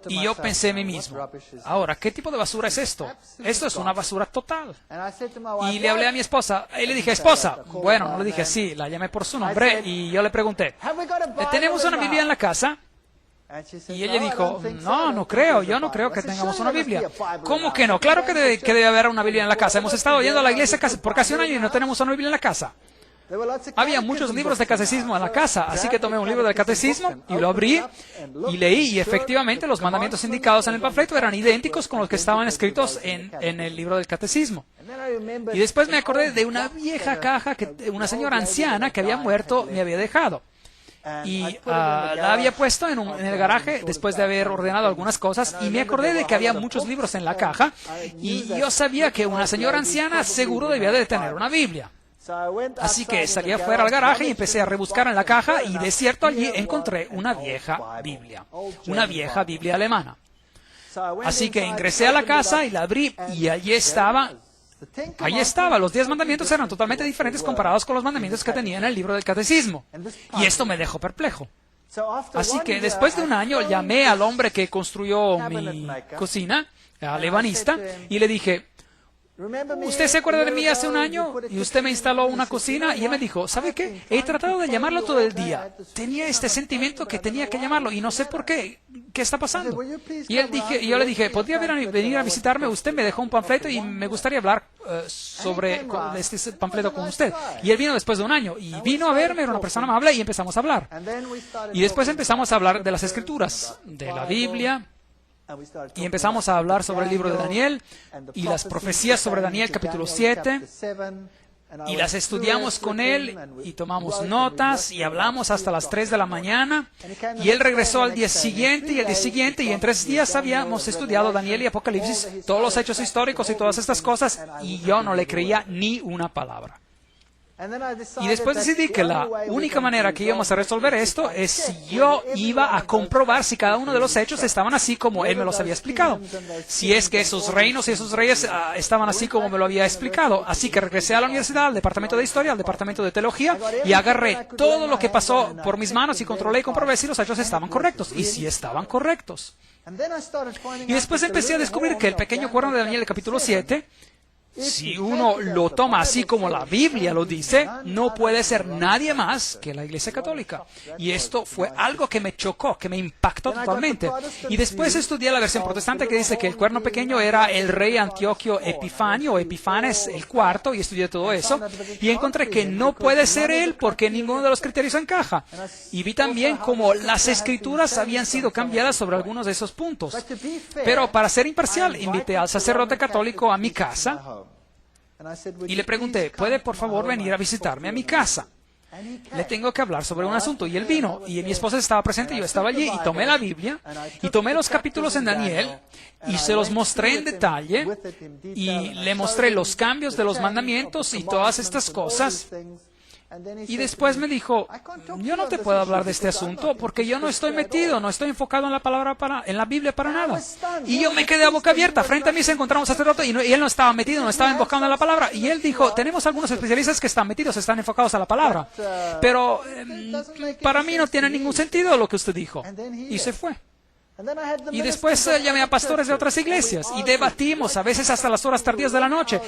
Speaker 1: Y yo pensé en mí mismo: ahora, ¿qué tipo de basura es esto? Esto es una basura total. Y le hablé a mi esposa y le dije: esposa, bueno, no le dije así, la llamé por su nombre y yo le pregunté: ¿tenemos una Biblia en la casa? Y ella dijo: no, no creo, yo no creo que tengamos una Biblia. ¿Cómo que no? Claro que debe haber una Biblia en la casa. Hemos estado yendo a la iglesia por casi un año y no tenemos una Biblia en la casa. Había muchos libros de catecismo en la casa, así que tomé un libro del catecismo y lo abrí y leí, y efectivamente los mandamientos indicados en el panfleto eran idénticos con los que estaban escritos en el libro del catecismo. Y después me acordé de una vieja caja que una señora anciana que había muerto me había dejado. Y la había puesto en el garaje después de haber ordenado algunas cosas, y me acordé de que había muchos libros en la caja y yo sabía que una señora anciana seguro debía de tener una Biblia. Así que salí afuera al garaje y empecé a rebuscar en la caja, y de cierto allí encontré una vieja Biblia alemana. Así que ingresé a la casa y la abrí y allí estaba. Los 10 mandamientos eran totalmente diferentes comparados con los mandamientos que tenía en el libro del catecismo. Y esto me dejó perplejo. Así que después de un año llamé al hombre que construyó mi cocina, al ebanista, y le dije: ¿usted se acuerda de mí hace un año? Y usted me instaló una cocina. Y él me dijo: ¿sabe qué? He tratado de llamarlo todo el día. Tenía este sentimiento que tenía que llamarlo y no sé por qué. ¿Qué está pasando? Y yo le dije: ¿podría venir a visitarme? Usted me dejó un panfleto y me gustaría hablar sobre este panfleto con usted. Y él vino después de un año y vino a verme, era una persona amable, y empezamos a hablar. Y después empezamos a hablar de las Escrituras, de la Biblia. Y empezamos a hablar sobre el libro de Daniel y las profecías sobre Daniel capítulo 7, y las estudiamos con él y tomamos notas y hablamos hasta las 3 de la mañana, y él regresó al día siguiente y al día siguiente, y en 3 días habíamos estudiado Daniel y Apocalipsis, todos los hechos históricos y todas estas cosas, y yo no le creía ni una palabra. Y después decidí que la única manera que íbamos a resolver esto es si yo iba a comprobar si cada uno de los hechos estaban así como él me los había explicado. Si es que esos reinos y esos reyes estaban así como me lo había explicado. Así que regresé a la universidad, al departamento de historia, al departamento de teología, y agarré todo lo que pasó por mis manos y controlé y comprobé si los hechos estaban correctos. Y si estaban correctos. Y después empecé a descubrir que el pequeño cuerno de Daniel, el capítulo 7, si uno lo toma así como la Biblia lo dice, no puede ser nadie más que la Iglesia Católica. Y esto fue algo que me chocó, que me impactó totalmente. Y después estudié la versión protestante que dice que el cuerno pequeño era el rey Antioquio Epifanio, o Epifanes el cuarto, y estudié todo eso. Y encontré que no puede ser él porque ninguno de los criterios encaja. Y vi también cómo las escrituras habían sido cambiadas sobre algunos de esos puntos. Pero para ser imparcial, invité al sacerdote católico a mi casa. Y le pregunté: ¿puede por favor venir a visitarme a mi casa? le tengo que hablar sobre un asunto. Y él vino, y mi esposa estaba presente, yo estaba allí, y tomé la Biblia, y tomé los capítulos en Daniel, y se los mostré en detalle, y le mostré los cambios de los mandamientos y todas estas cosas. Y después me dijo, yo no te puedo hablar de este asunto porque yo no estoy metido, no estoy enfocado en la palabra en la Biblia para nada. Y yo me quedé a boca abierta. Frente a mí se encontraba un sacerdote y él no estaba metido, no estaba enfocado en la palabra. Y él dijo, tenemos algunos especialistas que están metidos, están enfocados a la palabra. Pero para mí no tiene ningún sentido lo que usted dijo. Y se fue. Y después llamé a pastores de otras iglesias y debatimos, a veces hasta las horas tardías de la noche,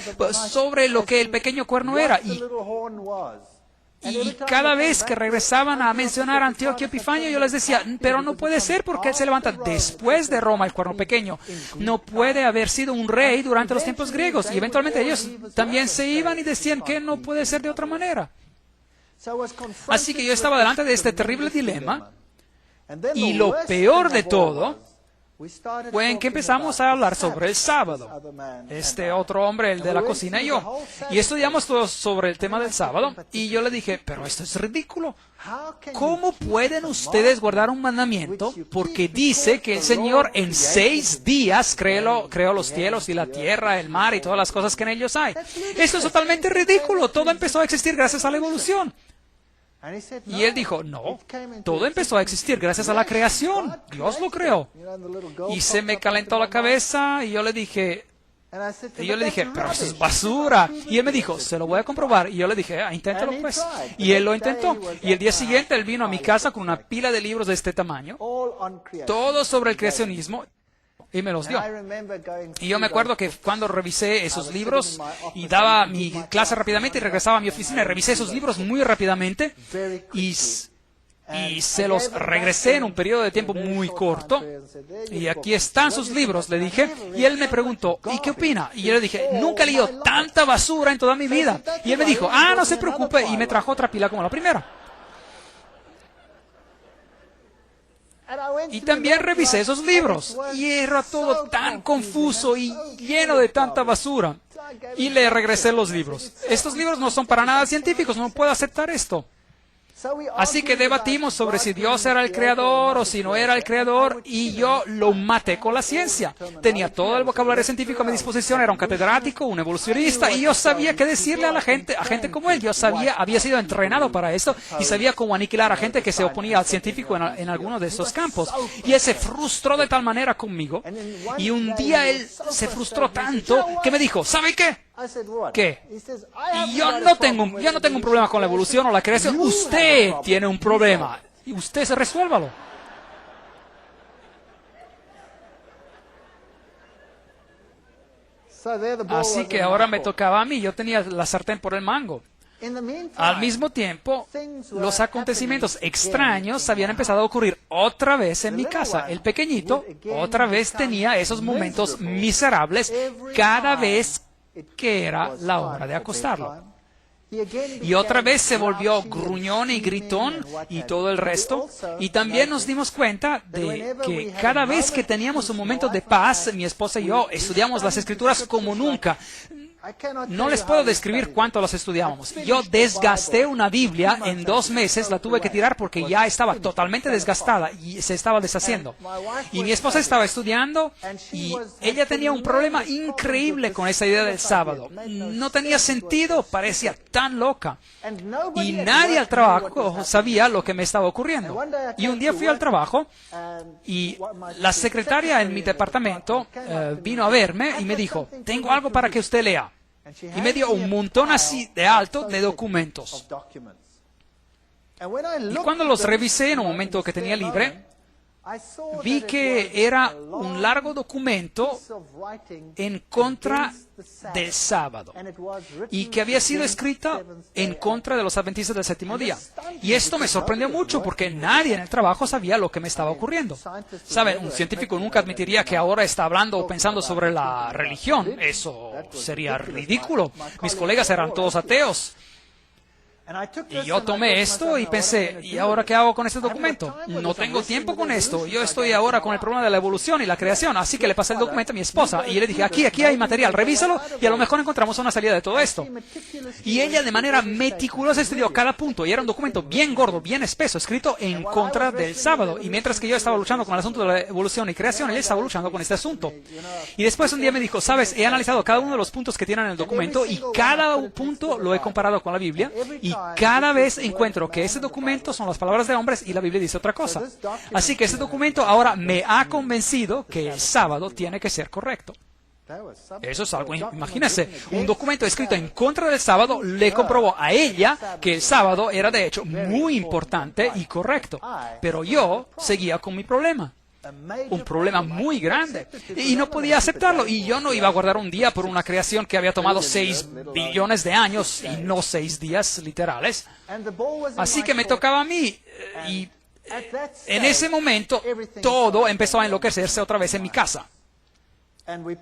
Speaker 1: sobre lo que el pequeño cuerno era. Y cada vez que regresaban a mencionar a Antioquio Epifanio, yo les decía, pero no puede ser porque él se levanta después de Roma, el cuerno pequeño. No puede haber sido un rey durante los tiempos griegos. Y eventualmente ellos también se iban y decían que no puede ser de otra manera. Así que yo estaba delante de este terrible dilema. Y lo peor de todo fue en que empezamos a hablar sobre el sábado. Este otro hombre, el de la cocina y yo. Y estudiamos todo sobre el tema del sábado. Y yo le dije, pero esto es ridículo. ¿Cómo pueden ustedes guardar un mandamiento? Porque dice que el Señor en 6 días creó los cielos y la tierra, el mar y todas las cosas que en ellos hay. Esto es totalmente ridículo. Todo empezó a existir gracias a la evolución. Y él dijo, no, todo empezó a existir gracias a la creación. Dios lo creó. Y se me calentó la cabeza y yo le dije, pero eso es basura. Y él me dijo, se lo voy a comprobar. Y yo le dije, inténtalo pues. Y él lo intentó. Y el día siguiente él vino a mi casa con una pila de libros de este tamaño, todo sobre el creacionismo. Y me los dio. Y yo me acuerdo que cuando revisé esos libros y daba mi clase rápidamente y regresaba a mi oficina, revisé esos libros muy rápidamente y se los regresé en un periodo de tiempo muy corto. Y aquí están sus libros, le dije. Y él me preguntó, ¿y qué opina? Y yo le dije, nunca he leído tanta basura en toda mi vida. Y él me dijo, no se preocupe. Y me trajo otra pila como la primera. Y también revisé esos libros y era todo tan confuso y lleno de tanta basura. Y le regresé los libros. Estos libros no son para nada científicos, no puedo aceptar esto. Así que debatimos sobre si Dios era el creador o si no era el creador y yo lo maté con la ciencia. Tenía todo el vocabulario científico a mi disposición, era un catedrático, un evolucionista y yo sabía qué decirle a gente como él. Yo había sido entrenado para esto y sabía cómo aniquilar a gente que se oponía al científico en alguno de estos campos. Y él se frustró de tal manera conmigo y un día él se frustró tanto que me dijo, ¿sabe qué? ¿Qué? Y yo no tengo un problema con la evolución o la creación. Usted tiene un problema. Y usted resuélvalo. Así que ahora me tocaba a mí. Yo tenía la sartén por el mango. Al mismo tiempo, los acontecimientos extraños habían empezado a ocurrir otra vez en mi casa. El pequeñito otra vez tenía esos momentos miserables cada vez que era la hora de acostarlo. Y otra vez se volvió gruñón y gritón y todo el resto. Y también nos dimos cuenta de que cada vez que teníamos un momento de paz, mi esposa y yo estudiamos las Escrituras como nunca. No les puedo describir cuánto las estudiábamos. Yo desgasté una Biblia en 2 meses, la tuve que tirar porque ya estaba totalmente desgastada y se estaba deshaciendo. Y mi esposa estaba estudiando y ella tenía un problema increíble con esa idea del sábado. No tenía sentido, parecía tan loca. Y nadie al trabajo sabía lo que me estaba ocurriendo. Y un día fui al trabajo y la secretaria en mi departamento vino a verme y me dijo, tengo algo para que usted lea. Y me dio un montón así de alto de documentos. Y cuando los revisé en un momento que tenía libre, vi que era un largo documento en contra del sábado y que había sido escrita en contra de los adventistas del séptimo día. Y esto me sorprendió mucho porque nadie en el trabajo sabía lo que me estaba ocurriendo. Saben, un científico nunca admitiría que ahora está hablando o pensando sobre la religión. Eso sería ridículo. Mis colegas eran todos ateos. Y yo tomé esto y pensé, ¿y ahora qué hago con este documento? No tengo tiempo con esto. Yo estoy ahora con el problema de la evolución y la creación. Así que le pasé el documento a mi esposa y le dije, aquí hay material, revísalo y a lo mejor encontramos una salida de todo esto. Y ella de manera meticulosa estudió cada punto y era un documento bien gordo, bien espeso, escrito en contra del sábado. Y mientras que yo estaba luchando con el asunto de la evolución y creación, ella estaba luchando con este asunto. Y después un día me dijo, sabes, he analizado cada uno de los puntos que tienen en el documento y cada punto lo he comparado con la Biblia y cada vez encuentro que ese documento son las palabras de hombres y la Biblia dice otra cosa. Así que ese documento ahora me ha convencido que el sábado tiene que ser correcto. Eso es algo, imagínense, un documento escrito en contra del sábado le comprobó a ella que el sábado era de hecho muy importante y correcto. Pero yo seguía con mi problema. Un problema muy grande y no podía aceptarlo, y yo no iba a guardar un día por una creación que había tomado 6 billones de años y no 6 días literales. Así que me tocaba a mí, y en ese momento todo empezó a enloquecerse otra vez en mi casa.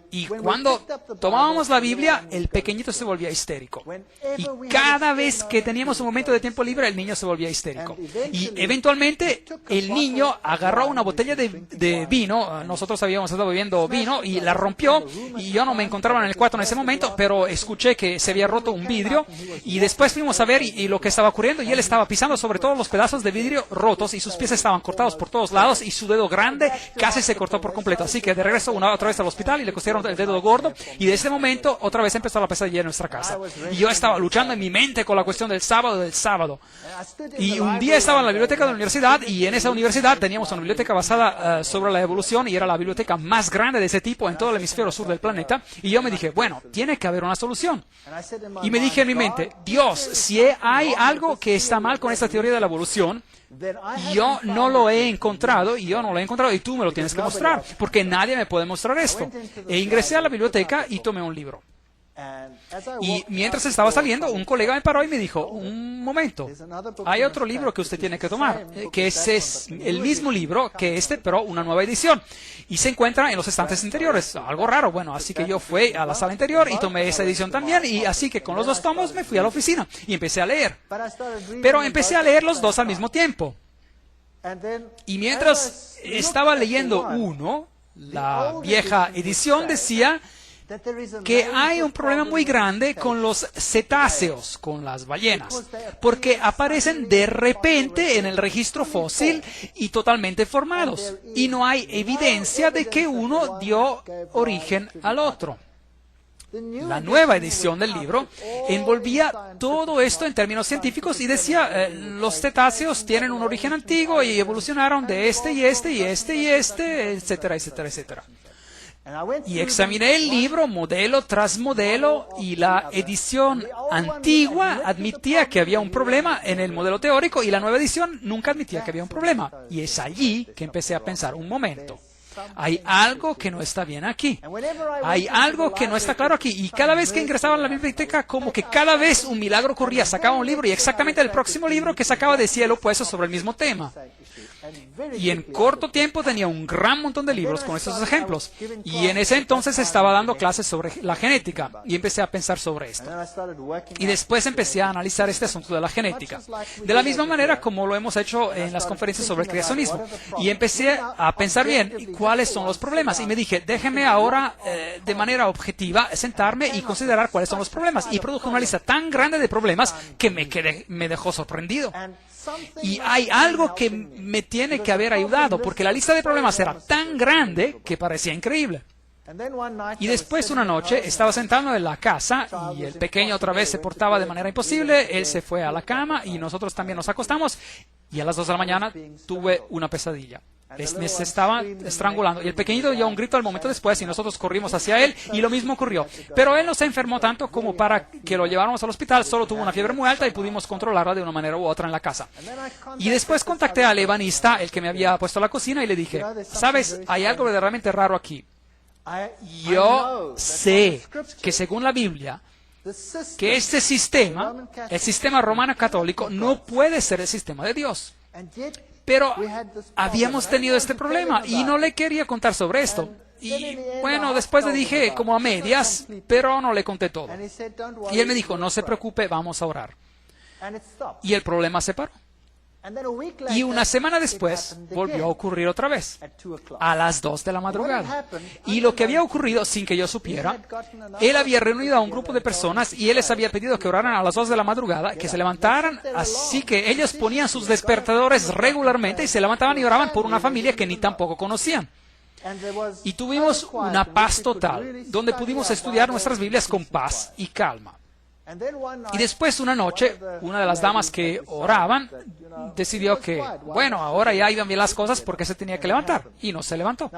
Speaker 1: Y cuando tomábamos la Biblia, el pequeñito se volvía histérico. Y cada vez que teníamos un momento de tiempo libre, el niño se volvía histérico. Y eventualmente el niño agarró una botella de vino. Nosotros habíamos estado bebiendo vino y la rompió. Y yo no me encontraba en el cuarto en ese momento, pero escuché que se había roto un vidrio. Y después fuimos a ver y lo que estaba ocurriendo. Y él estaba pisando sobre todos los pedazos de vidrio rotos y sus pies estaban cortados por todos lados y su dedo grande casi se cortó por completo. Así que de regreso otra vez al hospital y le cosieron el dedo gordo, y de ese momento otra vez empezó la pesadilla en nuestra casa. Y yo estaba luchando en mi mente con la cuestión del sábado. Y un día estaba en la biblioteca de la universidad, y en esa universidad teníamos una biblioteca basada sobre la evolución, y era la biblioteca más grande de ese tipo en todo el hemisferio sur del planeta. Y yo me dije, bueno, tiene que haber una solución. Y me dije en mi mente, Dios, si hay algo que está mal con esta teoría de la evolución, yo no lo he encontrado, y tú me lo tienes que mostrar, porque nadie me puede mostrar esto. E ingresé a la biblioteca y tomé un libro. Y mientras estaba saliendo, un colega me paró y me dijo, un momento, hay otro libro que usted tiene que tomar, que es el mismo libro que este, pero una nueva edición. Y se encuentra en los estantes interiores. Algo raro. Bueno, así que yo fui a la sala interior y tomé esa edición también. Y así que con los 2 tomos me fui a la oficina y empecé a leer. Pero empecé a leer los 2 al mismo tiempo. Y mientras estaba leyendo uno, la vieja edición decía que hay un problema muy grande con los cetáceos, con las ballenas, porque aparecen de repente en el registro fósil y totalmente formados, y no hay evidencia de que uno dio origen al otro. La nueva edición del libro envolvía todo esto en términos científicos y decía, los cetáceos tienen un origen antiguo y evolucionaron de este y este y este y este, etcétera, etcétera, etcétera. Y examiné el libro modelo tras modelo, y la edición antigua admitía que había un problema en el modelo teórico y la nueva edición nunca admitía que había un problema. Y es allí que empecé a pensar, un momento, hay algo que no está bien aquí. Hay algo que no está claro aquí. Y cada vez que ingresaba en la biblioteca, como que cada vez un milagro ocurría. Sacaba un libro y exactamente el próximo libro que sacaba decía lo opuesto sobre el mismo tema. Y en corto tiempo tenía un gran montón de libros con estos ejemplos. Y en ese entonces estaba dando clases sobre la genética y empecé a pensar sobre esto. Y después empecé a analizar este asunto de la genética, de la misma manera como lo hemos hecho en las conferencias sobre el creacionismo. Y empecé a pensar bien cuáles son los problemas. Y me dije, déjeme ahora de manera objetiva sentarme y considerar cuáles son los problemas. Y produjo una lista tan grande de problemas que me dejó sorprendido. Y hay algo que me tiene que haber ayudado, porque la lista de problemas era tan grande que parecía increíble. Y después una noche estaba sentado en la casa y el pequeño otra vez se portaba de manera imposible. Él se fue a la cama y nosotros también nos acostamos, y a las 2 de la mañana tuve una pesadilla. Me estaba estrangulando y el pequeñito dio un grito al momento después y nosotros corrimos hacia él y lo mismo ocurrió. Pero él no se enfermó tanto como para que lo lleváramos al hospital, solo tuvo una fiebre muy alta y pudimos controlarla de una manera u otra en la casa. Y después contacté al ebanista, el que me había puesto a la cocina, y le dije, ¿sabes? Hay algo verdaderamente raro aquí. Yo sé que según la Biblia, que este sistema, el sistema romano católico, no puede ser el sistema de Dios. Pero habíamos tenido este problema y no le quería contar sobre esto. Y bueno, después le dije como a medias, pero no le conté todo. Y él me dijo, no se preocupe, vamos a orar. y el problema se paró. Y una semana después volvió a ocurrir otra vez, a las 2 de la madrugada. Y lo que había ocurrido, sin que yo supiera, él había reunido a un grupo de personas y él les había pedido que oraran a las 2 de la madrugada, que se levantaran, así que ellos ponían sus despertadores regularmente y se levantaban y oraban por una familia que ni tampoco conocían. Y tuvimos una paz total, donde pudimos estudiar nuestras Biblias con paz y calma. Y después una noche, una de las damas que oraban decidió que, bueno, ahora ya iban bien las cosas porque se tenía que levantar. Y no se levantó.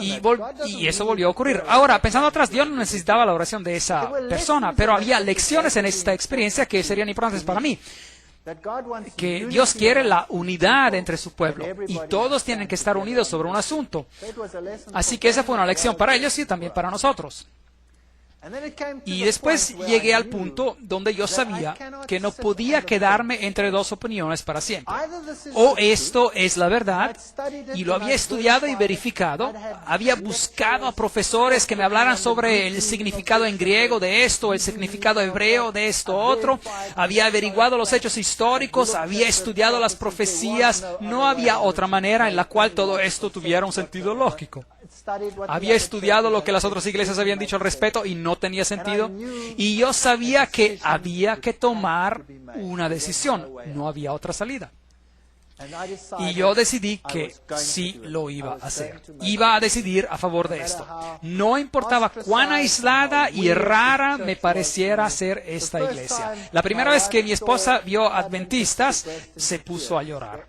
Speaker 1: Y eso volvió a ocurrir. Ahora, pensando atrás, Dios no necesitaba la oración de esa persona, pero había lecciones en esta experiencia que serían importantes para mí. Que Dios quiere la unidad entre su pueblo y todos tienen que estar unidos sobre un asunto. Así que esa fue una lección para ellos y también para nosotros. Y después llegué al punto donde yo sabía que no podía quedarme entre dos opiniones para siempre. O esto es la verdad, y lo había estudiado y verificado, había buscado a profesores que me hablaran sobre el significado en griego de esto, el significado hebreo de esto otro, había averiguado los hechos históricos, había estudiado las profecías, no había otra manera en la cual todo esto tuviera un sentido lógico. Había estudiado lo que las otras iglesias habían dicho al respecto y no tenía sentido. Y yo sabía que había que tomar una decisión. No había otra salida. Y yo decidí que sí lo iba a hacer. Iba a decidir a favor de esto. No importaba cuán aislada y rara me pareciera ser esta iglesia. La primera vez que mi esposa vio adventistas, se puso a llorar.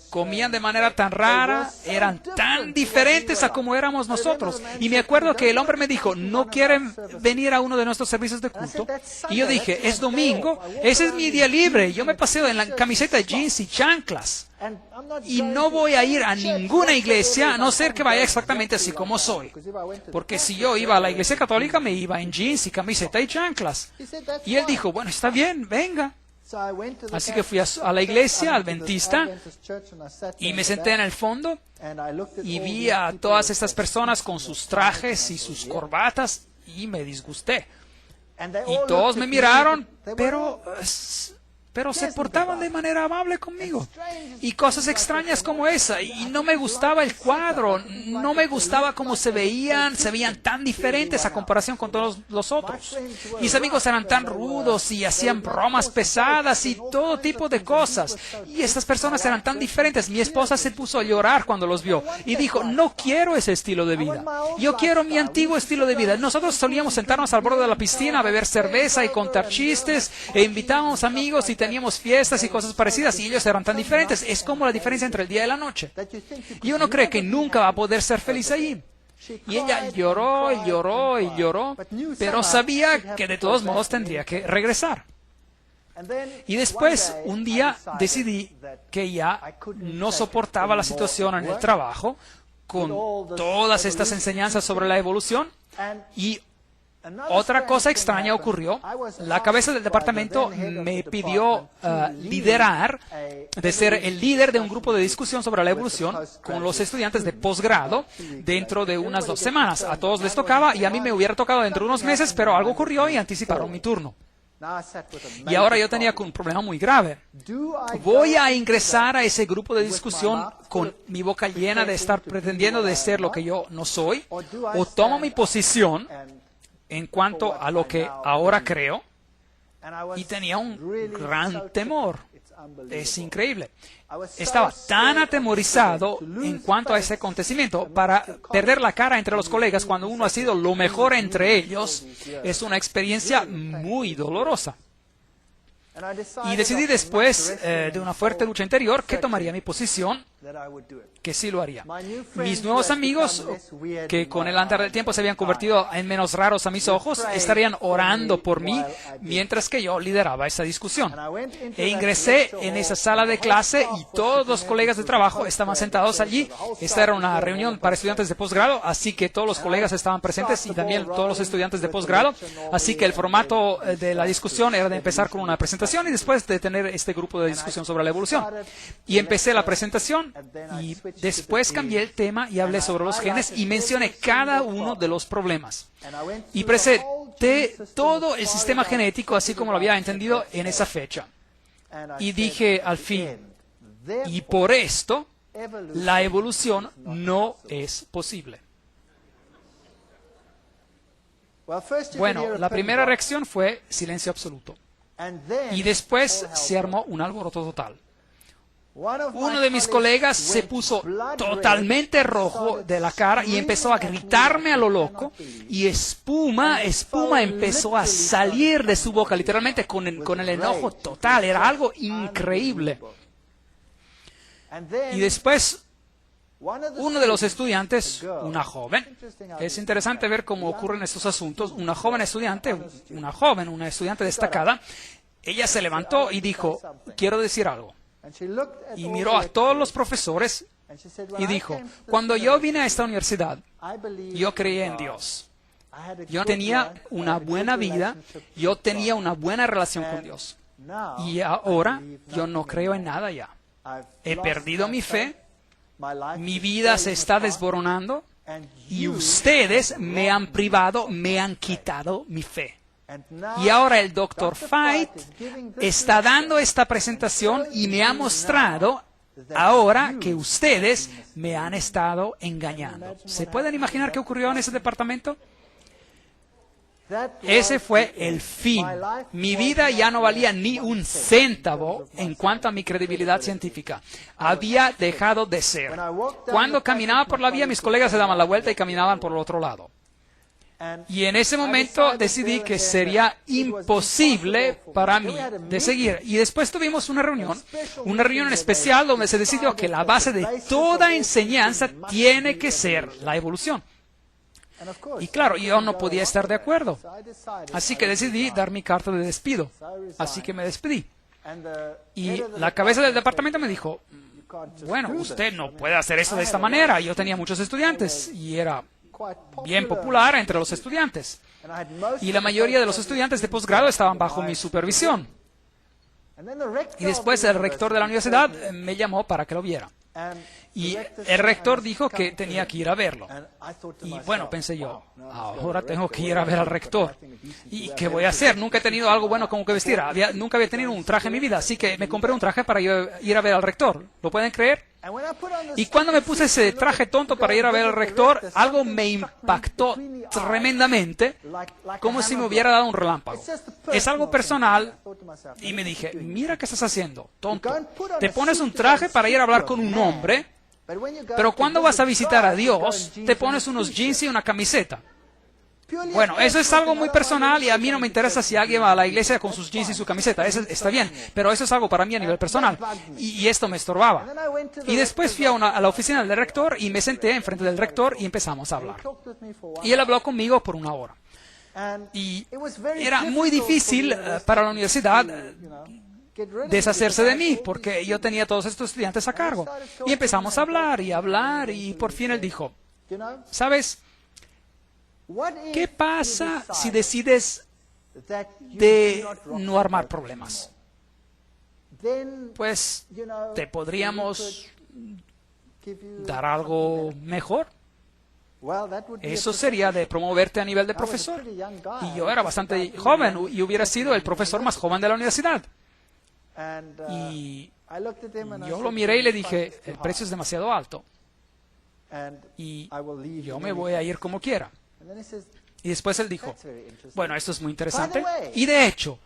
Speaker 1: Comían de manera tan rara, eran tan diferentes a como éramos nosotros. Y me acuerdo que el hombre me dijo, ¿no quieren venir a uno de nuestros servicios de culto? Y yo dije, es domingo, ese es mi día libre. Yo me paseo en la camiseta de jeans y chanclas. Y no voy a ir a ninguna iglesia a no ser que vaya exactamente así como soy. Porque si yo iba a la iglesia católica me iba en jeans y camiseta y chanclas. Y él dijo, bueno, está bien, venga. Así que fui a la iglesia adventista y me senté en el fondo y vi a todas estas personas con sus trajes y sus corbatas y me disgusté. Y todos me miraron, pero se portaban de manera amable conmigo. Y cosas extrañas como esa. Y no me gustaba el cuadro. No me gustaba cómo se veían tan diferentes a comparación con todos los otros. Mis amigos eran tan rudos y hacían bromas pesadas y todo tipo de cosas. Y estas personas eran tan diferentes. Mi esposa se puso a llorar cuando los vio. Y dijo, no quiero ese estilo de vida. Yo quiero mi antiguo estilo de vida. Nosotros solíamos sentarnos al borde de la piscina a beber cerveza y contar chistes. E invitábamos amigos y teníamos fiestas y cosas parecidas y ellos eran tan diferentes. Es como la diferencia entre el día y la noche. Y uno cree que nunca va a poder ser feliz allí. Y ella lloró y lloró y lloró, pero sabía que de todos modos tendría que regresar. Y después, un día, decidí que ya no soportaba la situación en el trabajo con todas estas enseñanzas sobre la evolución y otra cosa extraña ocurrió. La cabeza del departamento me pidió liderar, de ser el líder de un grupo de discusión sobre la evolución con los estudiantes de posgrado dentro de unas 2 semanas. A todos les tocaba y a mí me hubiera tocado dentro de unos meses, pero algo ocurrió y anticiparon mi turno. Y ahora yo tenía un problema muy grave. ¿Voy a ingresar a ese grupo de discusión con mi boca llena de estar pretendiendo de ser lo que yo no soy? ¿O tomo mi posición en cuanto a lo que ahora creo? Y tenía un gran temor. Es increíble. Estaba tan atemorizado en cuanto a ese acontecimiento. Para perder la cara entre los colegas cuando uno ha sido lo mejor entre ellos es una experiencia muy dolorosa. Y decidí después de una fuerte lucha interior que tomaría mi posición, que sí lo haría. Mis nuevos amigos, que con el andar del tiempo se habían convertido en menos raros a mis ojos, estarían orando por mí mientras que yo lideraba esa discusión. E ingresé en esa sala de clase y todos los colegas de trabajo estaban sentados allí. Esta era una reunión para estudiantes de posgrado, así que todos los colegas estaban presentes y también todos los estudiantes de posgrado. Así que el formato de la discusión era de empezar con una presentación y después de tener este grupo de discusión sobre la evolución. Y empecé la presentación y después cambié el tema y hablé sobre los genes y mencioné cada uno de los problemas. Y conté todo el sistema genético así como lo había entendido en esa fecha. Y dije al fin, y por esto, la evolución no es posible. Bueno, la primera reacción fue silencio absoluto. Y después se armó un alboroto total. Uno de mis colegas se puso totalmente rojo de la cara y empezó a gritarme a lo loco, y espuma empezó a salir de su boca, literalmente con el enojo total. Era algo increíble. Y después, uno de los estudiantes, una joven, es interesante ver cómo ocurren estos asuntos, una estudiante destacada, ella se levantó y dijo, quiero decir algo. Y miró a todos los profesores y dijo, cuando yo vine a esta universidad, yo creía en Dios. Yo tenía una buena vida, yo tenía una buena relación con Dios. Y ahora yo no creo en nada ya. He perdido mi fe, mi vida se está desboronando y ustedes me han privado, me han quitado mi fe. Y ahora el Dr. Feit está dando esta presentación y me ha mostrado ahora que ustedes me han estado engañando. ¿Se pueden imaginar qué ocurrió en ese departamento? Ese fue el fin. Mi vida ya no valía ni un centavo en cuanto a mi credibilidad científica. Había dejado de ser. Cuando caminaba por la vía, mis colegas se daban la vuelta y caminaban por el otro lado. Y en ese momento decidí que sería imposible para mí de seguir. Y después tuvimos una reunión especial donde se decidió que la base de toda enseñanza tiene que ser la evolución. Y claro, yo no podía estar de acuerdo. Así que decidí dar mi carta de despido. Así que me despedí. Y la cabeza del departamento me dijo, bueno, usted no puede hacer eso de esta manera. Yo tenía muchos estudiantes y era bien popular entre los estudiantes. Y la mayoría de los estudiantes de posgrado estaban bajo mi supervisión. Y después el rector de la universidad me llamó para que lo viera. Y el rector dijo que tenía que ir a verlo. Y bueno, pensé yo, ahora tengo que ir a ver al rector. ¿Y qué voy a hacer? Nunca he tenido algo bueno como que vestir. Nunca había tenido un traje en mi vida, así que me compré un traje para ir a ver al rector. ¿Lo pueden creer? Y cuando me puse ese traje tonto para ir a ver al rector, algo me impactó tremendamente, como si me hubiera dado un relámpago. Es algo personal, y me dije, mira qué estás haciendo, tonto. Te pones un traje para ir a hablar con un hombre, pero cuando vas a visitar a Dios, te pones unos jeans y una camiseta. Bueno, eso es algo muy personal y a mí no me interesa si alguien va a la iglesia con sus jeans y su camiseta. Eso está bien, pero eso es algo para mí a nivel personal. Y esto me estorbaba. Y después fui a la oficina del rector y me senté enfrente del rector y empezamos a hablar. Y él habló conmigo por 1 hora. Y era muy difícil para la universidad deshacerse de mí, porque yo tenía todos estos estudiantes a cargo. Y empezamos a hablar y por fin él dijo, ¿sabes? ¿Qué pasa si decides de no armar problemas? Pues te podríamos dar algo mejor. Eso sería de promoverte a nivel de profesor. Y yo era bastante joven y hubiera sido el profesor más joven de la universidad. Y yo lo miré y le dije, el precio es demasiado alto. Y yo me voy a ir como quiera. Y después él dijo, bueno, esto es muy interesante. Y de hecho,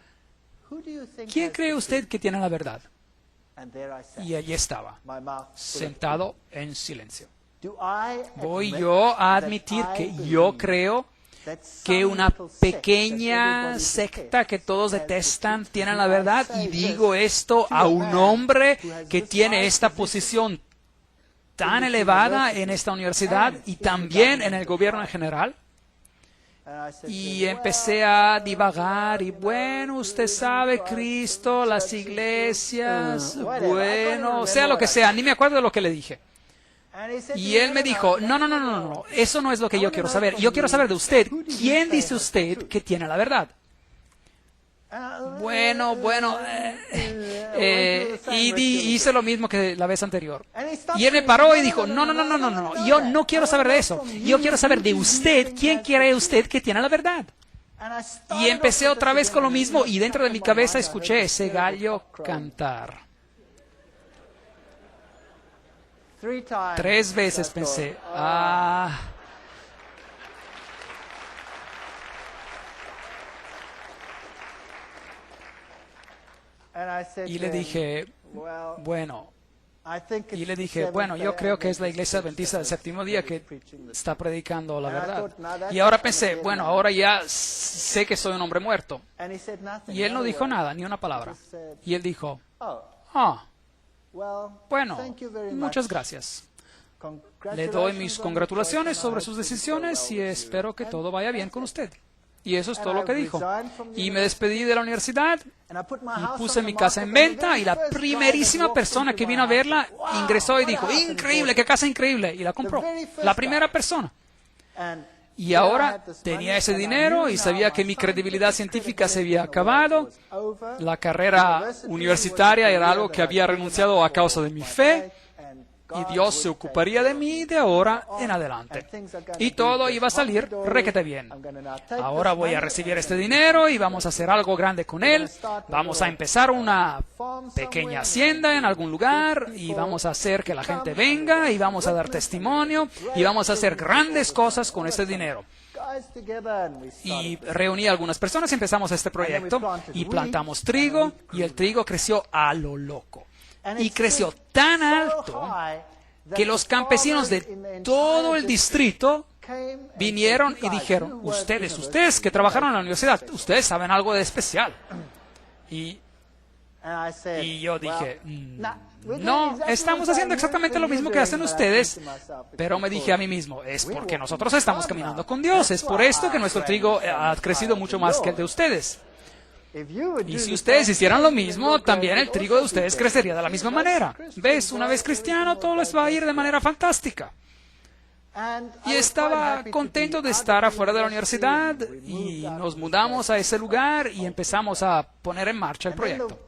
Speaker 1: ¿quién cree usted que tiene la verdad? Y allí estaba, sentado en silencio. ¿Voy yo a admitir que yo creo que una pequeña secta que todos detestan tiene la verdad? Y digo esto a un hombre que tiene esta posición tan elevada en esta universidad y también en el gobierno en general. Y empecé a divagar y bueno, usted sabe, Cristo, las iglesias, bueno, sea lo que sea, ni me acuerdo de lo que le dije. Y él me dijo, no, eso no es lo que yo quiero saber. Yo quiero saber de usted, ¿quién dice usted que tiene la verdad? Bueno, hice lo mismo que la vez anterior. Y él me paró y dijo, no, yo no quiero saber de eso. Yo quiero saber de usted, ¿quién cree usted que tiene la verdad? Y empecé otra vez con lo mismo y dentro de mi cabeza escuché ese gallo cantar. 3 veces pensé, y le dije, bueno, yo creo que es la Iglesia Adventista del Séptimo Día que está predicando la verdad. Y ahora pensé, bueno, ahora ya sé que soy un hombre muerto. Y él no dijo nada, ni una palabra. Y él dijo, bueno, muchas gracias. Le doy mis congratulaciones sobre sus decisiones y espero que todo vaya bien con usted. Y eso es todo lo que dijo. Y me despedí de la universidad y puse mi casa en venta y la primerísima persona que vino a verla ingresó y dijo, increíble, qué casa increíble, y la compró. La primera persona. Y ahora tenía ese dinero y sabía que mi credibilidad científica se había acabado. La carrera universitaria era algo que había renunciado a causa de mi fe. Y Dios se ocuparía de mí de ahora en adelante. Y todo iba a salir requete bien. Ahora voy a recibir este dinero y vamos a hacer algo grande con él. Vamos a empezar una pequeña hacienda en algún lugar y vamos a hacer que la gente venga y vamos a dar testimonio y vamos a hacer grandes cosas con ese dinero. Y reuní a algunas personas y empezamos este proyecto y plantamos trigo y el trigo creció a lo loco. Y creció tan alto que los campesinos de todo el distrito vinieron y dijeron, ustedes que trabajaron en la universidad, ustedes saben algo de especial. Y yo dije, no, estamos haciendo exactamente lo mismo que hacen ustedes, pero me dije a mí mismo, es porque nosotros estamos caminando con Dios, es por esto que nuestro trigo ha crecido mucho más que el de ustedes. Y si ustedes hicieran lo mismo, también el trigo de ustedes crecería de la misma manera. ¿Ves? Una vez cristiano, todo les va a ir de manera fantástica. Y estaba contento de estar afuera de la universidad y nos mudamos a ese lugar y empezamos a poner en marcha el proyecto.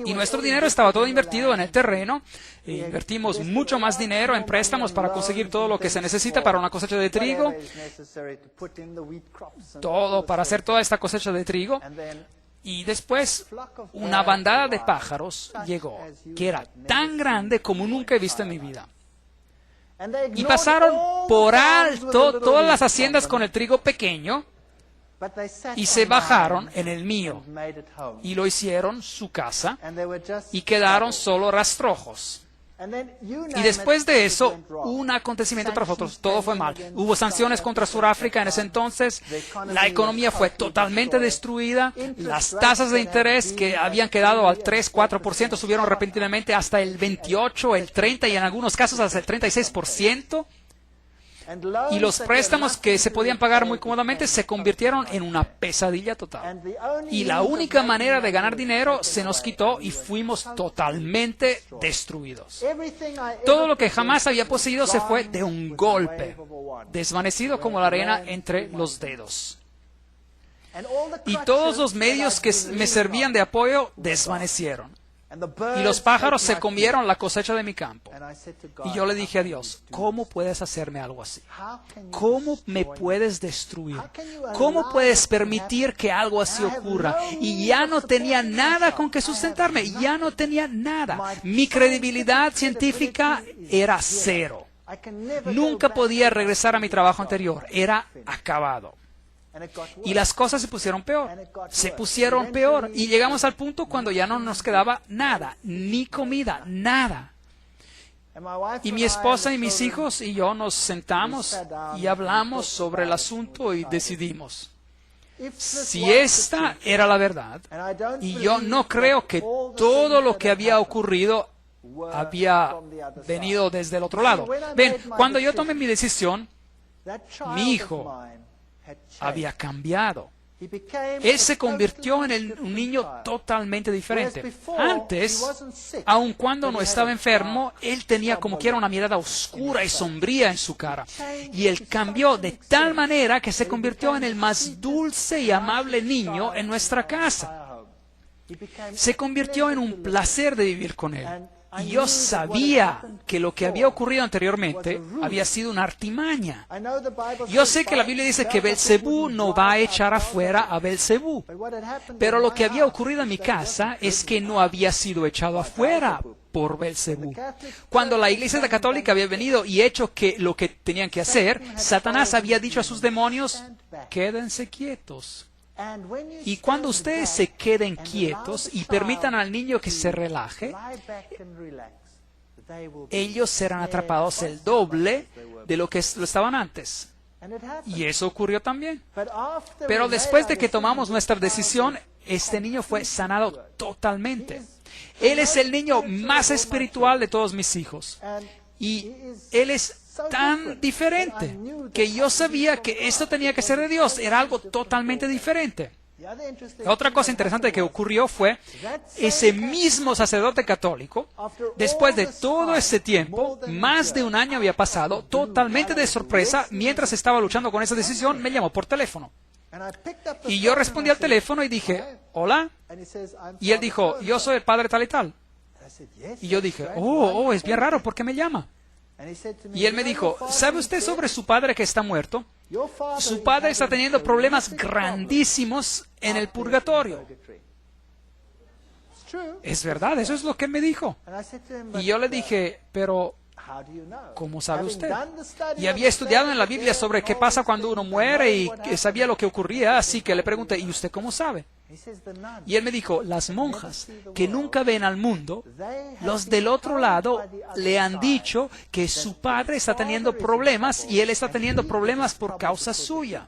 Speaker 1: Y nuestro dinero estaba todo invertido en el terreno. Invertimos mucho más dinero en préstamos para conseguir todo lo que se necesita para una cosecha de trigo. Todo para hacer toda esta cosecha de trigo. Y después una bandada de pájaros llegó, que era tan grande como nunca he visto en mi vida. Y pasaron por alto todas las haciendas con el trigo pequeño y se bajaron en el mío y lo hicieron su casa y quedaron solo rastrojos. Y después de eso, un acontecimiento tras otro, todo fue mal. Hubo sanciones contra Sudáfrica en ese entonces, la economía fue totalmente destruida, las tasas de interés que habían quedado al 3-4% subieron repentinamente hasta el 28, el 30 y en algunos casos hasta el 36%. Y los préstamos que se podían pagar muy cómodamente se convirtieron en una pesadilla total. Y la única manera de ganar dinero se nos quitó y fuimos totalmente destruidos. Todo lo que jamás había poseído se fue de un golpe, desvanecido como la arena entre los dedos. Y todos los medios que me servían de apoyo desvanecieron. Y los pájaros se comieron la cosecha de mi campo. Y yo le dije a Dios, ¿cómo puedes hacerme algo así? ¿Cómo me puedes destruir? ¿Cómo puedes permitir que algo así ocurra? Y ya no tenía nada con que sustentarme, ya no tenía nada. Mi credibilidad científica era cero. Nunca podía regresar a mi trabajo anterior, era acabado. Y las cosas se pusieron peor, y llegamos al punto cuando ya no nos quedaba nada, ni comida, nada. Y mi esposa y mis hijos y yo nos sentamos y hablamos sobre el asunto y decidimos, si esta era la verdad, y yo no creo que todo lo que había ocurrido había venido desde el otro lado. Ven, cuando yo tomé mi decisión, mi hijo había cambiado. Él se convirtió en un niño totalmente diferente. Antes, aun cuando no estaba enfermo, él tenía como quiera una mirada oscura y sombría en su cara. Y él cambió de tal manera que se convirtió en el más dulce y amable niño en nuestra casa. Se convirtió en un placer de vivir con él. Y yo sabía que lo que había ocurrido anteriormente había sido una artimaña. Yo sé que la Biblia dice que Belcebú no va a echar afuera a Belcebú. Pero lo que había ocurrido en mi casa es que no había sido echado afuera por Belcebú. Cuando la Iglesia Católica había venido y hecho lo que tenían que hacer, Satanás había dicho a sus demonios, quédense quietos. Y cuando ustedes se queden quietos y permitan al niño que se relaje, ellos serán atrapados el doble de lo que lo estaban antes. Y eso ocurrió también. Pero después de que tomamos nuestra decisión, este niño fue sanado totalmente. Él es el niño más espiritual de todos mis hijos. Y él es tan diferente que yo sabía que esto tenía que ser de Dios. Era algo totalmente diferente. Otra cosa interesante que ocurrió fue ese mismo sacerdote católico, después de todo ese tiempo, más de un año había pasado, totalmente de sorpresa, mientras estaba luchando con esa decisión, me llamó por teléfono. Y yo respondí al teléfono y dije, hola. Y él dijo, yo soy el padre tal y tal. Y yo dije, es bien raro, ¿por qué me llama? Y él me dijo, ¿sabe usted sobre su padre que está muerto? Su padre está teniendo problemas grandísimos en el purgatorio. Es verdad, eso es lo que él me dijo. Y yo le dije, pero ¿cómo sabe usted? Y había estudiado en la Biblia sobre qué pasa cuando uno muere y sabía lo que ocurría, así que le pregunté, ¿y usted cómo sabe? Y él me dijo, las monjas que nunca ven al mundo, los del otro lado le han dicho que su padre está teniendo problemas y él está teniendo problemas por causa suya.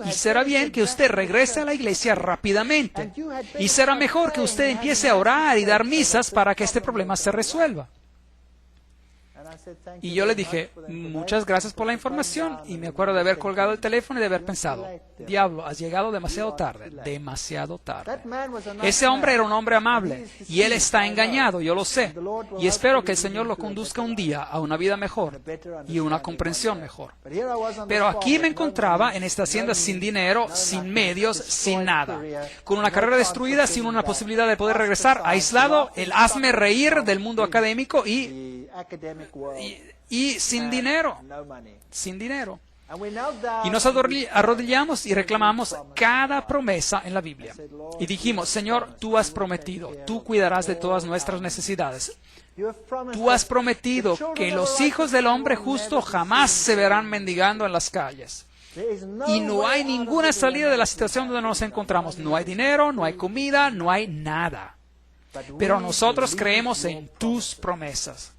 Speaker 1: Y será bien que usted regrese a la iglesia rápidamente. Y será mejor que usted empiece a orar y dar misas para que este problema se resuelva. Y yo le dije, muchas gracias por la información. Y me acuerdo de haber colgado el teléfono y de haber pensado, diablo, has llegado demasiado tarde, demasiado tarde. Ese hombre era un hombre amable y él está engañado, yo lo sé. Y espero que el Señor lo conduzca un día a una vida mejor y una comprensión mejor. Pero aquí me encontraba en esta hacienda sin dinero, sin medios, sin nada. Con una carrera destruida, sin una posibilidad de poder regresar, aislado, el hazme reír del mundo académico y sin dinero, Y nos arrodillamos y reclamamos cada promesa en la Biblia. Y dijimos, Señor, tú has prometido, tú cuidarás de todas nuestras necesidades. Tú has prometido que los hijos del hombre justo jamás se verán mendigando en las calles. Y no hay ninguna salida de la situación donde nos encontramos. No hay dinero, no hay comida, no hay nada. Pero nosotros creemos en tus promesas.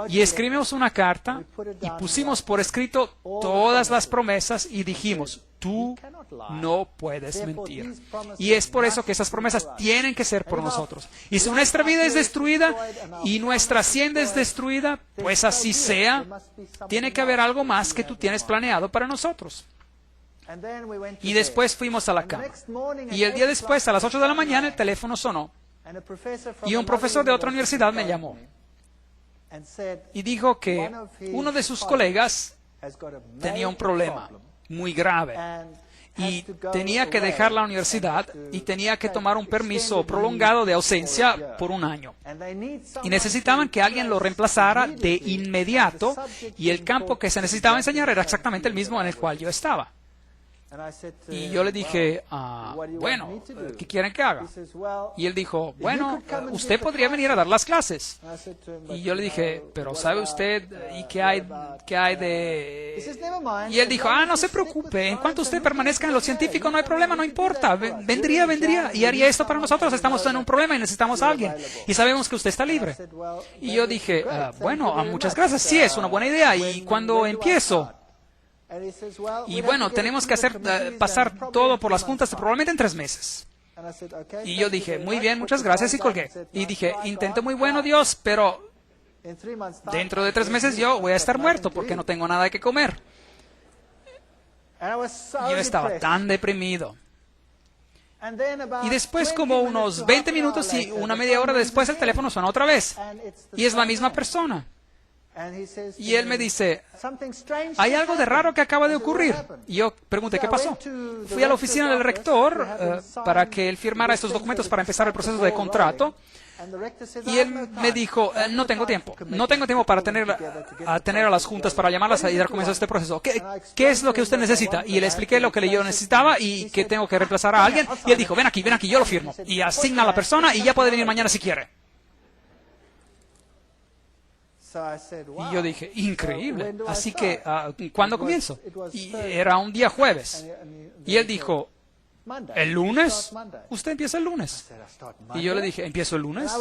Speaker 1: Y escribimos una carta y pusimos por escrito todas las promesas y dijimos, tú no puedes mentir. Y es por eso que esas promesas tienen que ser por nosotros. Y si nuestra vida es destruida y nuestra hacienda es destruida, pues así sea, tiene que haber algo más que tú tienes planeado para nosotros. Y después fuimos a la cama. Y el día después, a las 8 de la mañana, el teléfono sonó. Y un profesor de otra universidad me llamó. Y dijo que uno de sus colegas tenía un problema muy grave y tenía que dejar la universidad y tenía que tomar un permiso prolongado de ausencia por un año. Y necesitaban que alguien lo reemplazara de inmediato y el campo que se necesitaba enseñar era exactamente el mismo en el cual yo estaba. Y yo le dije, bueno, ¿qué quieren que haga? Y él dijo, bueno, usted podría venir a dar las clases. Y yo le dije, pero ¿sabe usted y qué hay de...? Y él dijo, no se preocupe, en cuanto usted permanezca en lo científico no hay problema, no importa, vendría y haría esto para nosotros, estamos en un problema y necesitamos a alguien. Y sabemos que usted está libre. Y yo dije, bueno, muchas gracias, sí, es una buena idea. ¿Y cuándo empiezo? Y bueno, tenemos que pasar todo por las puntas probablemente en 3 meses. Y yo dije, muy bien, muchas gracias, y colgué. Y dije, intento muy bueno, Dios, pero dentro de 3 meses yo voy a estar muerto porque no tengo nada que comer. Yo estaba tan deprimido. Y después, como unos 20 minutos y una media hora después, el teléfono suena otra vez. Y es la misma persona. Y él me dice, hay algo de raro que acaba de ocurrir. Y yo pregunté, ¿qué pasó? Fui a la oficina del rector para que él firmara estos documentos para empezar el proceso de contrato. Y él me dijo, no tengo tiempo. No tengo tiempo para tener a las juntas, para llamarlas y dar comienzo a este proceso. ¿Qué es lo que usted necesita? Y le expliqué lo que yo necesitaba y que tengo que reemplazar a alguien. Y él dijo, ven aquí, yo lo firmo. Y asigna a la persona y ya puede venir mañana si quiere. Y yo dije, increíble. Así que, ¿cuándo comienzo? Y era un día jueves. Y él dijo, ¿el lunes? Usted empieza el lunes. Y yo le dije, ¿empiezo el lunes?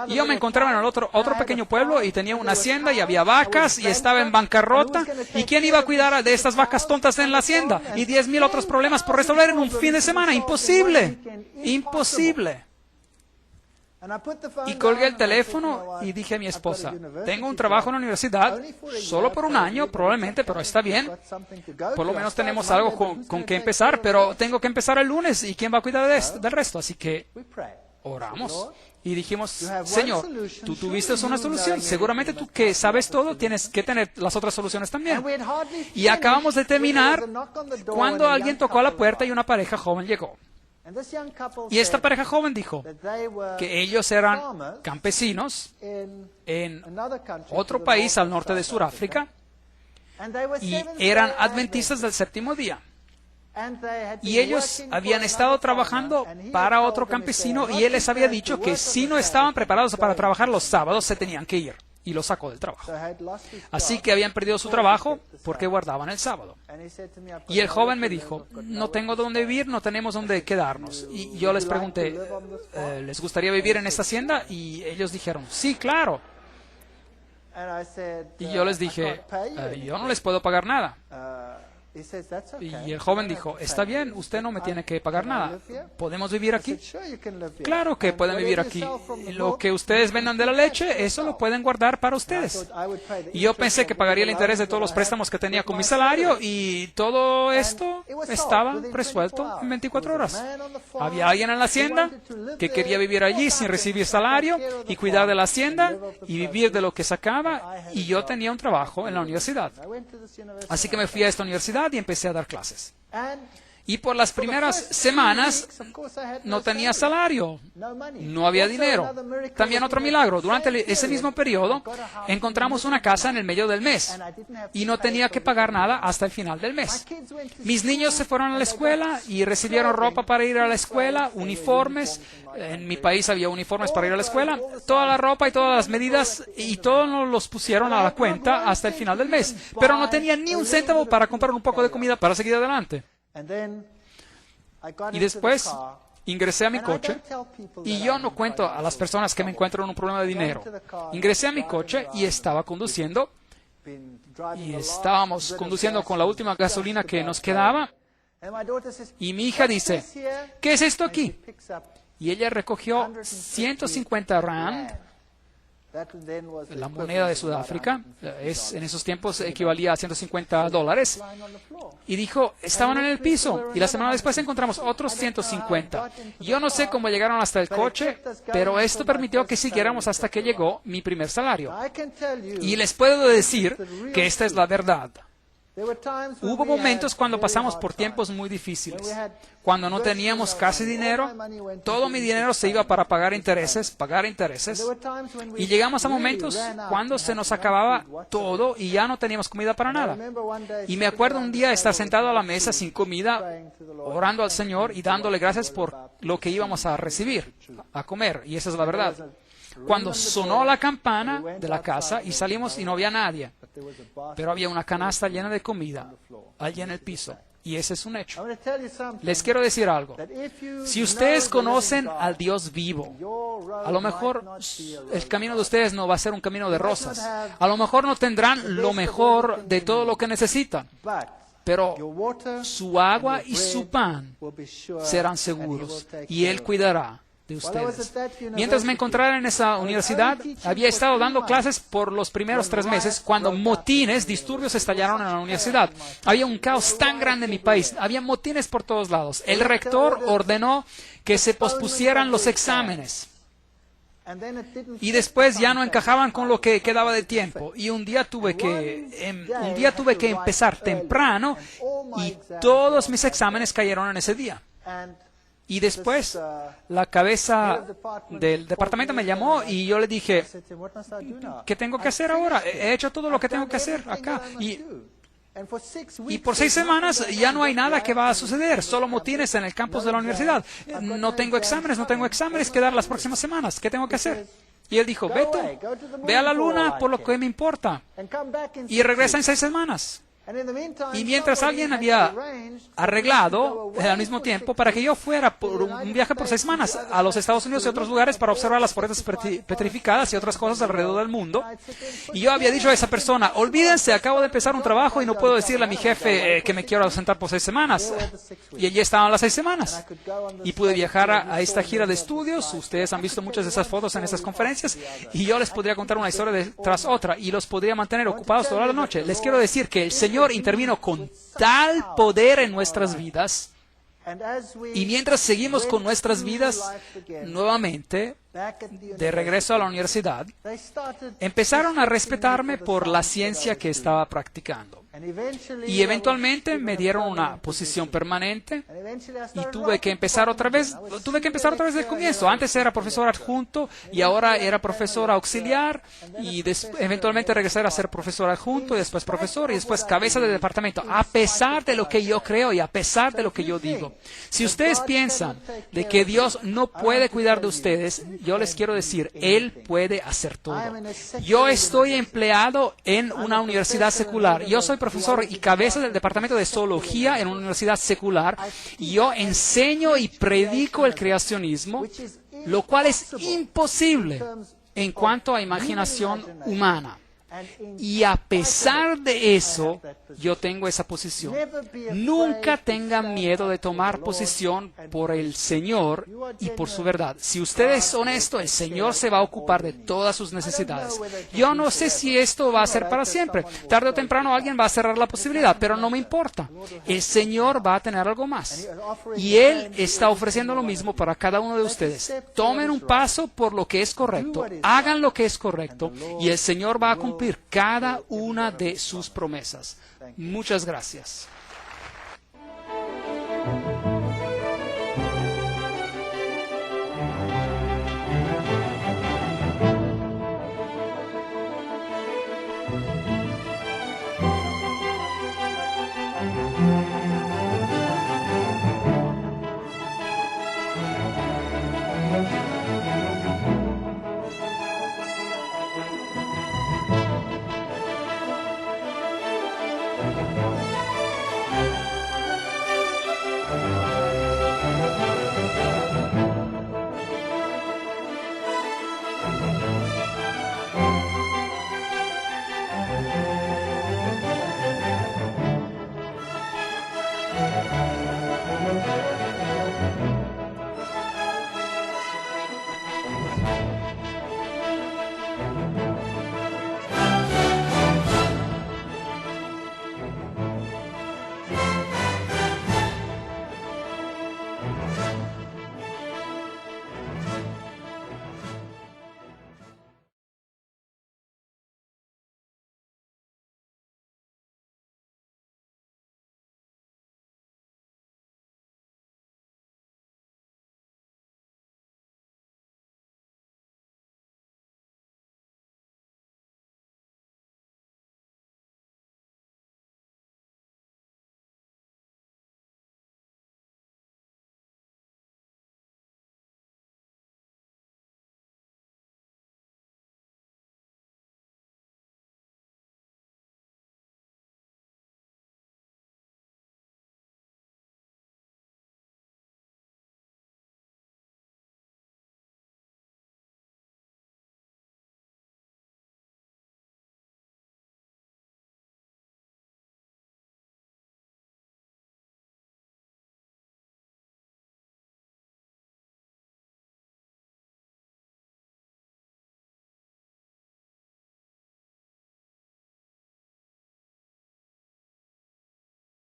Speaker 1: Y yo me encontraba en el otro pequeño pueblo y tenía una hacienda y había vacas y estaba en bancarrota. ¿Y quién iba a cuidar de estas vacas tontas en la hacienda? Y 10,000 otros problemas por resolver en un fin de semana. Imposible. Imposible. Y colgué el teléfono y dije a mi esposa, tengo un trabajo en la universidad, solo por un año probablemente, pero está bien. Por lo menos tenemos algo con que empezar, pero tengo que empezar el lunes y ¿quién va a cuidar del resto? Así que oramos y dijimos, Señor, tú tuviste una solución, seguramente tú que sabes todo tienes que tener las otras soluciones también. Y acabamos de terminar cuando alguien tocó a la puerta y una pareja joven llegó. Y esta pareja joven dijo que ellos eran campesinos en otro país al norte de Sudáfrica y eran adventistas del séptimo día. Y ellos habían estado trabajando para otro campesino y él les había dicho que si no estaban preparados para trabajar los sábados se tenían que ir. Y lo sacó del trabajo. Así que habían perdido su trabajo porque guardaban el sábado. Y el joven me dijo, no tengo dónde vivir, no tenemos dónde quedarnos. Y yo les pregunté, ¿les gustaría vivir en esta hacienda? Y ellos dijeron, sí, claro. Y yo les dije, yo no les puedo pagar nada. Y el joven dijo, está bien, usted no me tiene que pagar nada. ¿Podemos vivir aquí? Claro que pueden vivir aquí. Lo que ustedes vendan de la leche, eso lo pueden guardar para ustedes. Y yo pensé que pagaría el interés de todos los préstamos que tenía con mi salario y todo esto estaba resuelto en 24 horas. Había alguien en la hacienda que quería vivir allí sin recibir salario y cuidar de la hacienda y vivir de lo que sacaba, y yo tenía un trabajo en la universidad. Así que me fui a esta universidad y empecé a dar clases. Y por las primeras semanas no tenía salario, no había dinero. También otro milagro, durante ese mismo periodo encontramos una casa en el medio del mes y no tenía que pagar nada hasta el final del mes. Mis niños se fueron a la escuela y recibieron ropa para ir a la escuela, uniformes. En mi país había uniformes para ir a la escuela, toda la ropa y todas las medidas, y todos nos los pusieron a la cuenta hasta el final del mes. Pero no tenía ni un céntavo para comprar un poco de comida para seguir adelante. Y después ingresé a mi coche, y yo no cuento a las personas que me encuentro en un problema de dinero. Ingresé a mi coche y estaba conduciendo, y estábamos conduciendo con la última gasolina que nos quedaba, y mi hija dice, ¿qué es esto aquí? Y ella recogió 150 rand, la moneda de Sudáfrica, en esos tiempos equivalía a $150, y dijo, estaban en el piso, y la semana después encontramos otros 150. Yo no sé cómo llegaron hasta el coche, pero esto permitió que siguiéramos hasta que llegó mi primer salario. Y les puedo decir que esta es la verdad. Hubo momentos cuando pasamos por tiempos muy difíciles, cuando no teníamos casi dinero, todo mi dinero se iba para pagar intereses, y llegamos a momentos cuando se nos acababa todo y ya no teníamos comida para nada. Y me acuerdo un día estar sentado a la mesa sin comida, orando al Señor y dándole gracias por lo que íbamos a recibir, a comer, y esa es la verdad. Cuando sonó la campana de la casa y salimos y no había nadie, pero había una canasta llena de comida allí en el piso, y ese es un hecho. Les quiero decir algo. Si ustedes conocen al Dios vivo, a lo mejor el camino de ustedes no va a ser un camino de rosas. A lo mejor no tendrán lo mejor de todo lo que necesitan, pero su agua y su pan serán seguros, y Él cuidará de ustedes. Mientras me encontraba en esa universidad, había estado dando clases por los primeros 3 meses cuando motines, disturbios estallaron en la universidad. Había un caos tan grande en mi país, había motines por todos lados. El rector ordenó que se pospusieran los exámenes. Y después ya no encajaban con lo que quedaba de tiempo. Y un día tuve que empezar temprano y todos mis exámenes cayeron en ese día. Y después la cabeza del departamento me llamó y yo le dije, ¿qué tengo que hacer ahora? He hecho todo lo que tengo que hacer acá. Y por 6 semanas ya no hay nada que va a suceder, solo motines en el campus de la universidad. No tengo exámenes que dar las próximas semanas. ¿Qué tengo que hacer? Y él dijo, vete, ve a la luna por lo que me importa. Y regresa en 6 semanas. Y mientras alguien había arreglado al mismo tiempo para que yo fuera por un viaje por 6 semanas a los Estados Unidos y otros lugares para observar las puertas petrificadas y otras cosas alrededor del mundo. Y yo había dicho a esa persona, olvídense, acabo de empezar un trabajo y no puedo decirle a mi jefe que me quiero ausentar por 6 semanas. Y allí estaban las 6 semanas. Y pude viajar a esta gira de estudios. Ustedes han visto muchas de esas fotos en estas conferencias. Y yo les podría contar una historia tras otra y los podría mantener ocupados toda la noche. Les quiero decir que el Señor intervino con tal poder en nuestras vidas, y mientras seguimos con nuestras vidas nuevamente, de regreso a la universidad, empezaron a respetarme por la ciencia que estaba practicando. Y eventualmente me dieron una posición permanente y tuve que empezar otra vez del comienzo. Antes era profesor adjunto y ahora era profesor auxiliar y eventualmente regresar a ser profesor adjunto y después profesor y después cabeza de departamento, a pesar de lo que yo creo y a pesar de lo que yo digo. Si ustedes piensan de que Dios no puede cuidar de ustedes, yo les quiero decir, Él puede hacer todo. Yo estoy empleado en una universidad secular. Yo soy profesor y cabeza del departamento de zoología en una universidad secular. Y yo enseño y predico el creacionismo, lo cual es imposible en cuanto a imaginación humana. Y a pesar de eso, yo tengo esa posición. Nunca tengan miedo de tomar posición por el Señor y por su verdad. Si usted es honesto, el Señor se va a ocupar de todas sus necesidades. Yo no sé si esto va a ser para siempre. Tarde o temprano alguien va a cerrar la posibilidad, pero no me importa. El Señor va a tener algo más. Y Él está ofreciendo lo mismo para cada uno de ustedes. Tomen un paso por lo que es correcto. Hagan lo que es correcto. Y el Señor va a cumplir cada una de sus promesas. Muchas gracias.